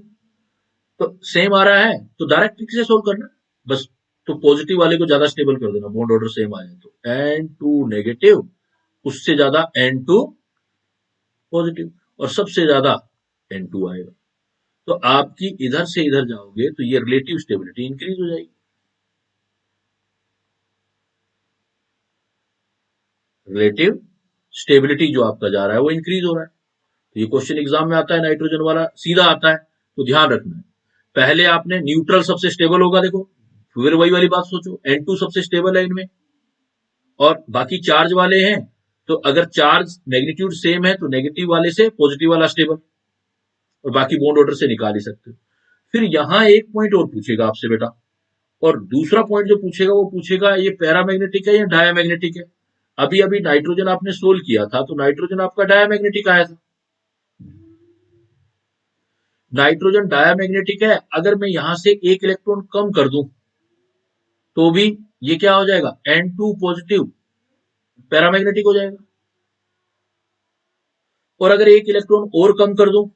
तो सेम आ रहा है तो डायरेक्ट ट्रिक से सोल्व करना बस। तो पॉजिटिव वाले को ज्यादा स्टेबल कर देना, बॉन्ड ऑर्डर सेम आ जाए तो N2 नेगेटिव, उससे ज्यादा N2 पॉजिटिव, और सबसे ज्यादा N2 आएगा। तो आपकी इधर से इधर जाओगे तो ये रिलेटिव स्टेबिलिटी इंक्रीज हो जाएगी। रिलेटिव स्टेबिलिटी जो आपका जा रहा है वो इंक्रीज हो रहा है। तो ये क्वेश्चन एग्जाम में आता है, नाइट्रोजन वाला सीधा आता है, तो ध्यान रखना है। पहले आपने न्यूट्रल सबसे स्टेबल होगा, देखो फिर वही वाली बात सोचो, N2 सबसे स्टेबल है इनमें और बाकी चार्ज वाले हैं, तो अगर चार्ज मैग्नीट्यूड सेम है तो नेगेटिव वाले से पॉजिटिव वाला स्टेबल, और बाकी बॉन्ड ऑर्डर से निकाल ही सकते हो। फिर यहां एक पॉइंट और पूछेगा आपसे बेटा, और दूसरा पॉइंट जो पूछेगा वो पूछेगा ये पैरामैग्नेटिक है या डायामैग्नेटिक है। अभी अभी नाइट्रोजन आपने सोल्व किया था तो नाइट्रोजन आपका डायामैग्नेटिक आया था। नाइट्रोजन डायामैग्नेटिक है, अगर मैं यहां से एक इलेक्ट्रॉन कम कर दूं तो भी ये क्या हो जाएगा, N2 पॉजिटिव पैरामैग्नेटिक हो जाएगा, और अगर एक इलेक्ट्रॉन और कम कर दूं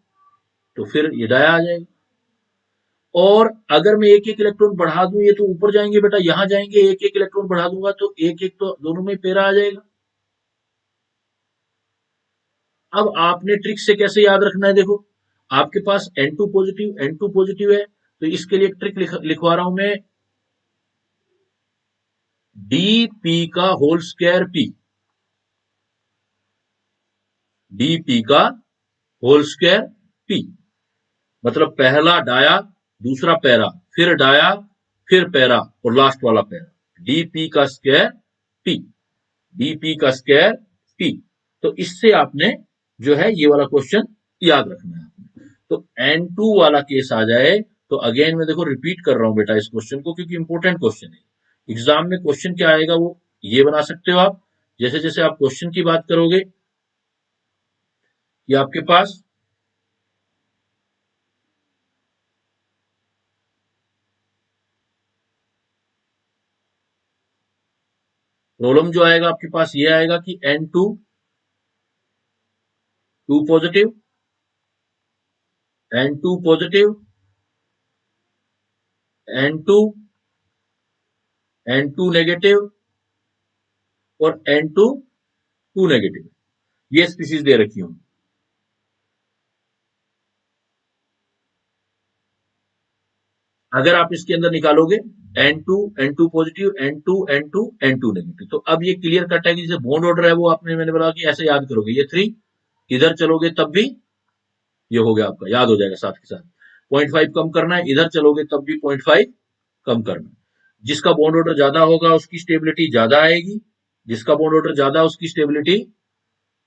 तो फिर ये डाया आ जाएगा। और अगर मैं एक एक इलेक्ट्रॉन बढ़ा दूं, ये तो ऊपर जाएंगे बेटा, यहां जाएंगे, एक एक इलेक्ट्रॉन बढ़ा दूंगा तो एक एक तो दोनों में पैरा आ जाएगा। अब आपने ट्रिक से कैसे याद रखना है, देखो आपके पास N2 पॉजिटिव है, तो इसके लिए एक ट्रिक लिखवा रहा हूं मैं, डीपी का होल स्क्वायर पी, डीपी का होल स्क्वायर पी, मतलब पहला डाया, दूसरा पैरा, फिर डाया, फिर पैरा और लास्ट वाला पैरा, डीपी का स्क्वायर पी, डीपी का स्क्वायर पी। तो इससे आपने जो है ये वाला क्वेश्चन याद रखना है। तो N2 वाला केस आ जाए तो अगेन मैं देखो रिपीट कर रहा हूं बेटा इस क्वेश्चन को, क्योंकि इंपॉर्टेंट क्वेश्चन है। एग्जाम में क्वेश्चन क्या आएगा वो ये बना सकते हो आप, जैसे जैसे आप क्वेश्चन की बात करोगे, ये आपके पास प्रॉब्लम जो आएगा आपके पास ये आएगा कि N2 positive, N2 positive, N2 N2 negative और N2 नेगेटिव, ये स्पीसीज दे रखी हूं। अगर आप इसके अंदर निकालोगे N2 पॉजिटिव, N2 नेगेटिव, तो अब ये क्लियर कट है कि जैसे बॉन्ड ऑर्डर है वो आपने, मैंने बोला कि ऐसे याद करोगे, ये 3 इधर चलोगे तब भी ये हो गया आपका, याद हो जाएगा साथ के साथ। 0.5 कम करना है, इधर चलोगे तब भी 0.5 कम करना है। जिसका बॉन्ड ऑर्डर ज्यादा होगा उसकी स्टेबिलिटी ज्यादा आएगी, जिसका बॉन्ड ऑर्डर ज्यादा उसकी स्टेबिलिटी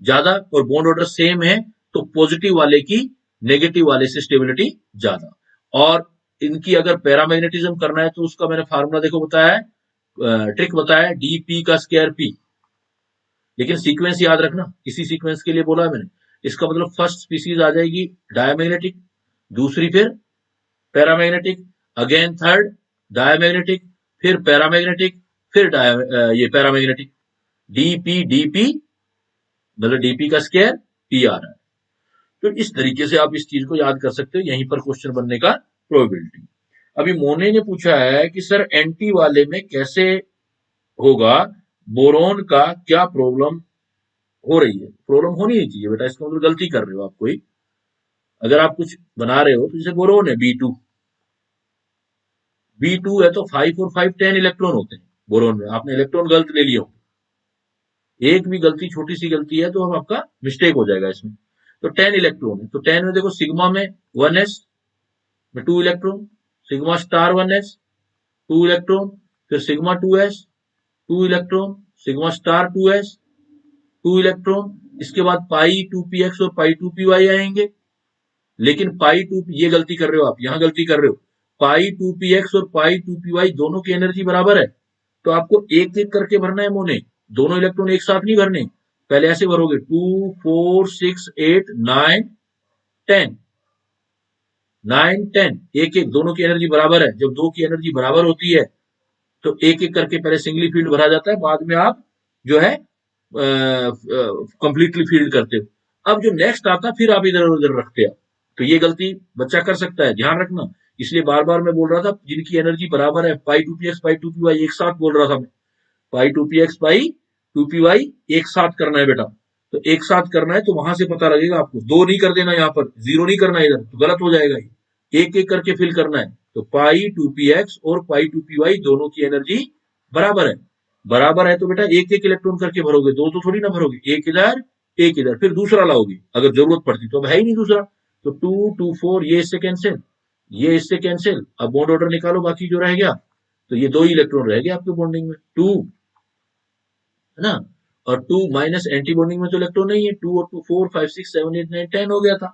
ज्यादा, और बॉन्ड ऑर्डर सेम है तो पॉजिटिव वाले की नेगेटिव वाले से स्टेबिलिटी ज्यादा। और इनकी अगर पैरामैग्नेटिज्म करना है तो उसका मैंने फार्मूला देखो बताया है, ट्रिक बताया है, डीपी का स्क्वायर पी। लेकिन सीक्वेंस याद रखना, इसी सीक्वेंस के लिए बोला है मैंने। इसका मतलब फर्स्ट स्पीसीज आ जाएगी डायमैग्नेटिक, दूसरी फिर पैरामैग्नेटिक, अगेन थर्ड डायमैग्नेटिक, फिर पैरामैग्नेटिक, फिर ये पैरामैग्नेटिक, डीपी डीपी, मतलब डीपी का स्क्वायर पी आ रहा है। तो इस तरीके से आप इस चीज को याद कर सकते हो, यहीं पर क्वेश्चन बनने का प्रोबेबिलिटी। अभी मोने ने पूछा है कि सर एंटी वाले में कैसे होगा, बोरोन का क्या प्रॉब्लम हो रही है। प्रॉब्लम होनी ही चाहिए बेटा, इसका मतलब गलती कर रहे हो आप कोई, अगर आप कुछ बना रहे हो तो जैसे बोरोन है B2 है तो 5 और 5 10 इलेक्ट्रॉन होते हैं, बोरोन में आपने इलेक्ट्रॉन गलत ले लिया, एक भी गलती, छोटी सी गलती है तो हम आपका मिस्टेक हो जाएगा इसमें। तो 10 इलेक्ट्रॉन है, तो 10 में देखो सिग्मा में 1s में 2 electron, sigma star 1s 2 electron, फिर sigma 2s 2 electron, sigma star 2s 2 electron, इसके बाद पाई 2px और पाई 2py आएंगे। लेकिन पाई 2 ये गलती कर रहे हो आप, यहां गलती कर रहे हो, पाई 2px और पाई 2py दोनों की एनर्जी बराबर है, तो आपको एक एक करके भरना है मोने, दोनों इलेक्ट्रॉन एक साथ नहीं भरने। पहले ऐसे भरोगे 2 4 6 8 9 10, 9 10, एक एक, दोनों की एनर्जी बराबर है। जब दो की एनर्जी बराबर होती है तो एक एक करके पहले सिंगली फील्ड भरा जाता है, बाद में आप जो है कंप्लीटली फील्ड करते हो। अब जो नेक्स्ट आता फिर आप इधर उधर रखते हो, तो ये गलती बच्चा कर सकता है, ध्यान रखना। इसलिए बार बार मैं बोल रहा था जिनकी एनर्जी बराबर है, पाई 2px पाई 2py एक साथ बोल रहा था मैं, पाई 2px पाई 2py एक साथ करना है बेटा। तो एक साथ करना है तो वहां से पता लगेगा आपको, दो नहीं कर देना, यहाँ पर जीरो नहीं करना, इधर तो गलत हो जाएगा, एक एक करके फिल करना है। तो पाई 2px और पाई 2py दोनों की एनर्जी बराबर है, बराबर है तो बेटा एक एक इलेक्ट्रॉन करके भरोगे, दो तो थोड़ी ना भरोगे, एक इधर, फिर दूसरा लाओगे अगर जरूरत पड़ती, तो अब है ही नहीं दूसरा, तो 2 2 4 ये इससे कैंसिल, ये इससे कैंसिल, अब बॉन्ड ऑर्डर निकालो, बाकी जो रह गया, तो ये दो ही इलेक्ट्रॉन रह गए आपके बॉन्डिंग में, टू है ना। और टू माइनस एंटी बॉन्डिंग में तो इलेक्ट्रॉन नहीं है, 2 और 2 4 5 6 7 8 9 10 हो गया था,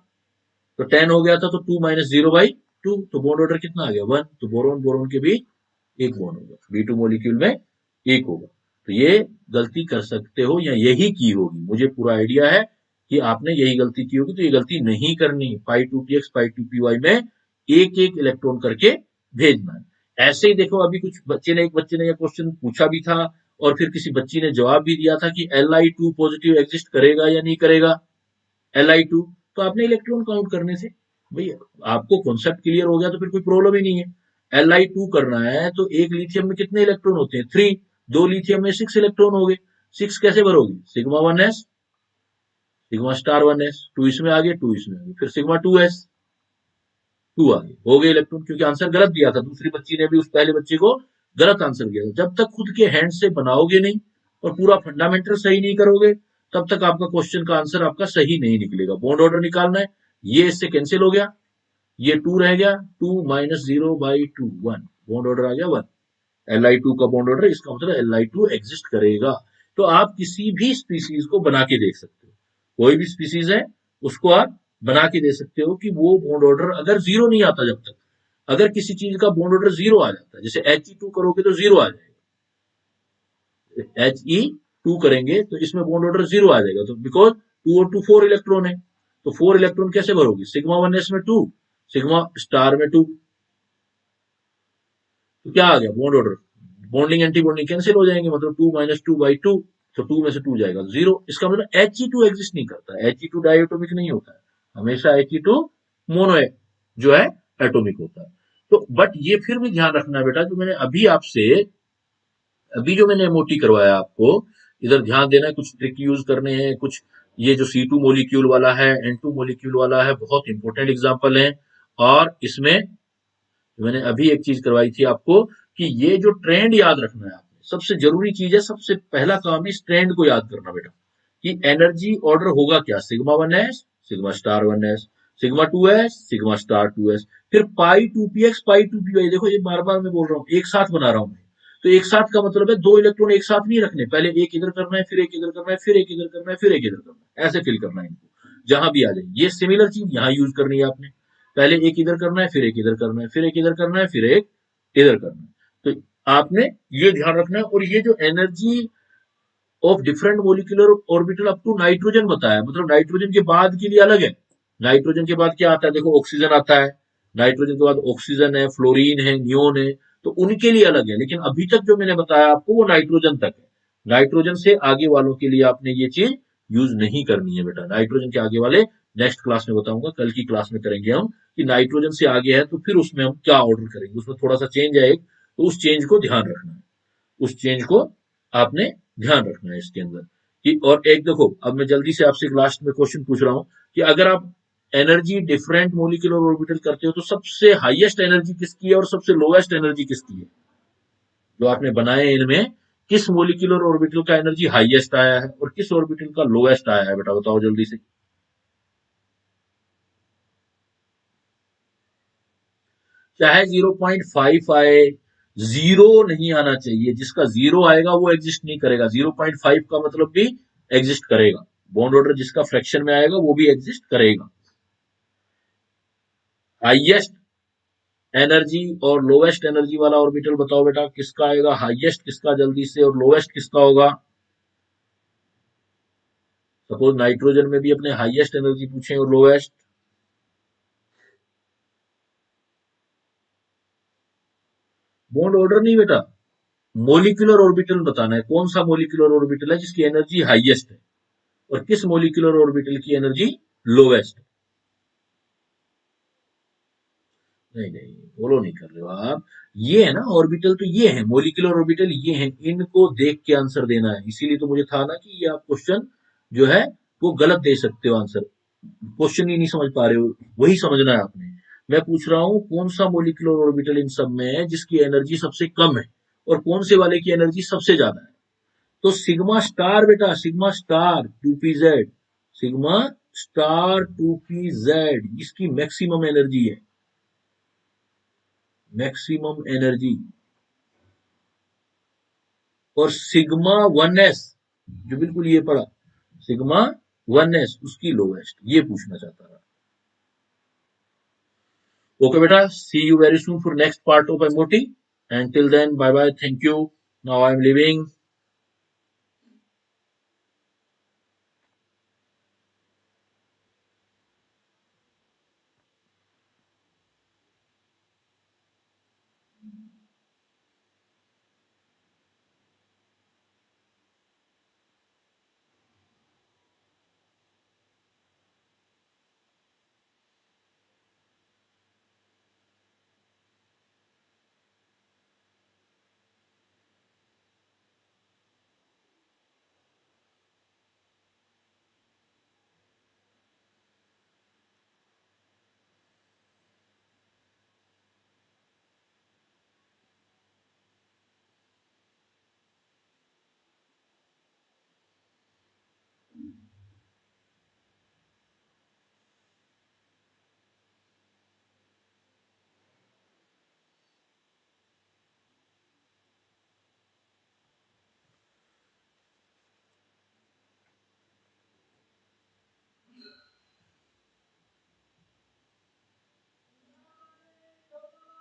तो 10 हो गया था, तो 2 - 0/2, तो बॉन्ड ऑर्डर कितना आ गया 1, तो बोरोन बोरोन के बीच एक बॉन्ड होगा, B2 मॉलिक्यूल में एक होगा। तो ये गलती कर सकते हो या यही की होगी, मुझे पूरा आइडिया है कि आपने यही गलती की होगी, तो ये गलती नहीं करनी, पाई 2px पाई 2py में एक एक इलेक्ट्रॉन करके भेजना है। ऐसे ही देखो अभी कुछ बच्चे ने, एक बच्चे ने यह क्वेश्चन पूछा भी था और फिर किसी बच्ची ने जवाब भी दिया था कि Li2 पॉजिटिव एग्जिस्ट करेगा या नहीं करेगा, Li2, तो आपने इलेक्ट्रॉन काउंट करने से, भाई आपको कॉन्सेप्ट क्लियर हो गया तो फिर कोई प्रॉब्लम ही नहीं है। Li2 करना है तो एक लिथियम में कितने इलेक्ट्रॉन होते हैं 3, दो लिथियम में 6 इलेक्ट्रॉन हो गए, 6 कैसे भरोगे, sigma 1s sigma star 1s, 2 इसमें आ गए 2 इसमें आ गए, फिर सिग्मा 2s 2 आ गए, हो गए इलेक्ट्रॉन, क्योंकि आंसर गलत दिया था, दूसरी बच्ची ने भी उस पहले बच्चे को गलत आंसर दिया था। जब तक खुद के हैंड से बनाओगे नहीं और पूरा फंडामेंटल सही नहीं करोगे, तब तक आपका क्वेश्चन का आंसर आपका सही नहीं निकलेगा। बॉन्ड ऑर्डर निकालना है, ये इससे कैंसिल हो गया, ये 2 रह गया, 2 - 0/2 1, बॉन्ड ऑर्डर आ गया 1, Li2 का बॉन्ड ऑर्डर, इसका मतलब Li2 एग्जिस्ट करेगा। तो आप किसी भी स्पीसीज को बना के देख सकते हो, कोई भी स्पीसीज है उसको आप बना के दे सकते हो कि वो बॉन्ड ऑर्डर अगर जीरो नहीं आता, जब तक अगर किसी चीज का बॉन्ड ऑर्डर जीरो आ जाता है, जैसे He2 करोगे तो जीरो आ जाएगा, He2 करेंगे तो इसमें बॉन्ड ऑर्डर जीरो आ जाएगा, तो बिकॉज 2 और 2 4 इलेक्ट्रॉन है, तो 4 इलेक्ट्रॉन कैसे भरोगे, सिग्मा 1s में 2, सिग्मा स्टार में 2, तो क्या आ गया bond order, bonding anti bonding cancel हो जाएंगे, मतलब 2 - 2/2, तो 2 में से 2 जाएगा 0, इसका मतलब He2 एग्जिस्ट नहीं करता, He2 डायटोमिक नहीं होता है, हमेशा He2 मोनो जो है एटॉमिक होता है। तो बट ये फिर भी ध्यान रखना है बेटा, जो मैंने अभी आपसे, अभी जो मैंने मोटी करवाया आपको, इधर ध्यान देना है, कुछ ट्रिक यूज करने हैं, कुछ ये जो C2 मोलिक्यूल वाला है, N2 मोलिक्यूल वाला है, बहुत इंपॉर्टेंट एग्जांपल है। और इसमें मैंने अभी एक चीज करवाई थी आपको कि ये जो ट्रेंड याद रखना है आपने, सबसे जरूरी चीज है, सबसे पहला काम है इस ट्रेंड को याद करना बेटा, कि एनर्जी ऑर्डर होगा क्या, sigma 1s sigma star 1s, sigma 2s sigma star 2s, फिर पाई 2px पाई 2py, देखो ये बार बार मैं बोल रहा हूँ, एक साथ बना रहा हूँ, तो एक साथ का मतलब है दो इलेक्ट्रॉन एक साथ नहीं रखने, पहले एक इधर करना है, फिर एक इधर करना है, फिर एक इधर करना है, फिर एक इधर करना है, ऐसे फिल करना है इनको जहां भी आ जाए। ये सिमिलर चीज यहाँ यूज करनी है आपने, पहले एक इधर करना है, फिर एक इधर करना है, फिर एक इधर करना है, फिर एक इधर करना है, तो आपने ये ध्यान रखना है। और ये जो energy of different molecular orbital up to nitrogen बताया, मतलब नाइट्रोजन के बाद के लिए अलग है, नाइट्रोजन के बाद क्या आता है, देखो ऑक्सीजन आता है, नाइट्रोजन के बाद ऑक्सीजन है, फ्लोरीन है, नियोन है, तो उनके लिए अलग है, लेकिन अभी तक जो मैंने बताया आपको वो नाइट्रोजन तक है, नाइट्रोजन से आगे वालों के लिए आपने ये चीज यूज नहीं करनी है बेटा, नाइट्रोजन के आगे वाले नेक्स्ट क्लास में बताऊंगा, कल की क्लास में करेंगे हम कि नाइट्रोजन से आगे है तो फिर उसमें हम क्या ऑर्डर करेंगे, उसमें थोड़ा सा चेंज है एक, तो उस चेंज को ध्यान रखना है, उस चेंज को आपने ध्यान रखना है इसके अंदर कि। और एक देखो, अब मैं जल्दी से आपसे लास्ट में क्वेश्चन पूछ रहा हूं कि अगर आप एनर्जी डिफरेंट मोलिकुलर ऑर्बिटल करते हो तो सबसे हाईएस्ट एनर्जी किसकी है और सबसे लोएस्ट एनर्जी किसकी है, जो आपने बनाए हैं इनमें किस मोलिकुलर ऑर्बिटल का एनर्जी हाईएस्ट आया है और किस ऑर्बिटल का लोएस्ट आया है, बेटा बताओ जल्दी से। चाहे 0.5 आए, जीरो नहीं आना चाहिए। जिसका जीरो आएगा वो एग्जिस्ट नहीं करेगा। 0.5 का मतलब भी एग्जिस्ट करेगा। बॉन्ड ऑर्डर जिसका फ्रैक्शन में आएगा वो भी एग्जिस्ट करेगा। हाईएस्ट एनर्जी और लोवेस्ट एनर्जी वाला ऑर्बिटल बताओ बेटा किसका आएगा, हाईएस्ट किसका जल्दी से, और लोवेस्ट किसका होगा। सपोज नाइट्रोजन में भी अपने हाईएस्ट एनर्जी पूछे और लोवेस्ट। बॉन्ड ऑर्डर नहीं बेटा, मोलिकुलर ऑर्बिटल बताना है। कौन सा मोलिकुलर ऑर्बिटल है जिसकी एनर्जी हाईएस्ट है और किस मोलिकुलर ऑर्बिटल की एनर्जी लोवेस्ट है। नहीं नहीं, फॉलो नहीं कर रहे हो आप। ये है ना ऑर्बिटल, तो ये है मोलिकुलर ऑर्बिटल, ये है। इनको देख के आंसर देना है। इसीलिए तो मुझे था ना कि ये आप क्वेश्चन जो है वो गलत दे सकते हो आंसर। क्वेश्चन ही नहीं समझ पा रहे हो, वही समझना है आपने। मैं पूछ रहा हूं कौन सा मोलिकुलर ऑर्बिटल इन सब में है जिसकी एनर्जी सबसे कम है और कौन से वाले की एनर्जी सबसे ज्यादा है। तो सिग्मा स्टार बेटा, sigma star 2pz, sigma star 2pz इसकी मैक्सिमम एनर्जी है, मैक्सिमम एनर्जी। और सिग्मा 1s जो बिल्कुल ये पड़ा, सिग्मा 1s उसकी लोवेस्ट, ये पूछना चाहता था। ओके बेटा, see you very soon for next part of MOT, and till then bye bye, thank you, now I am living.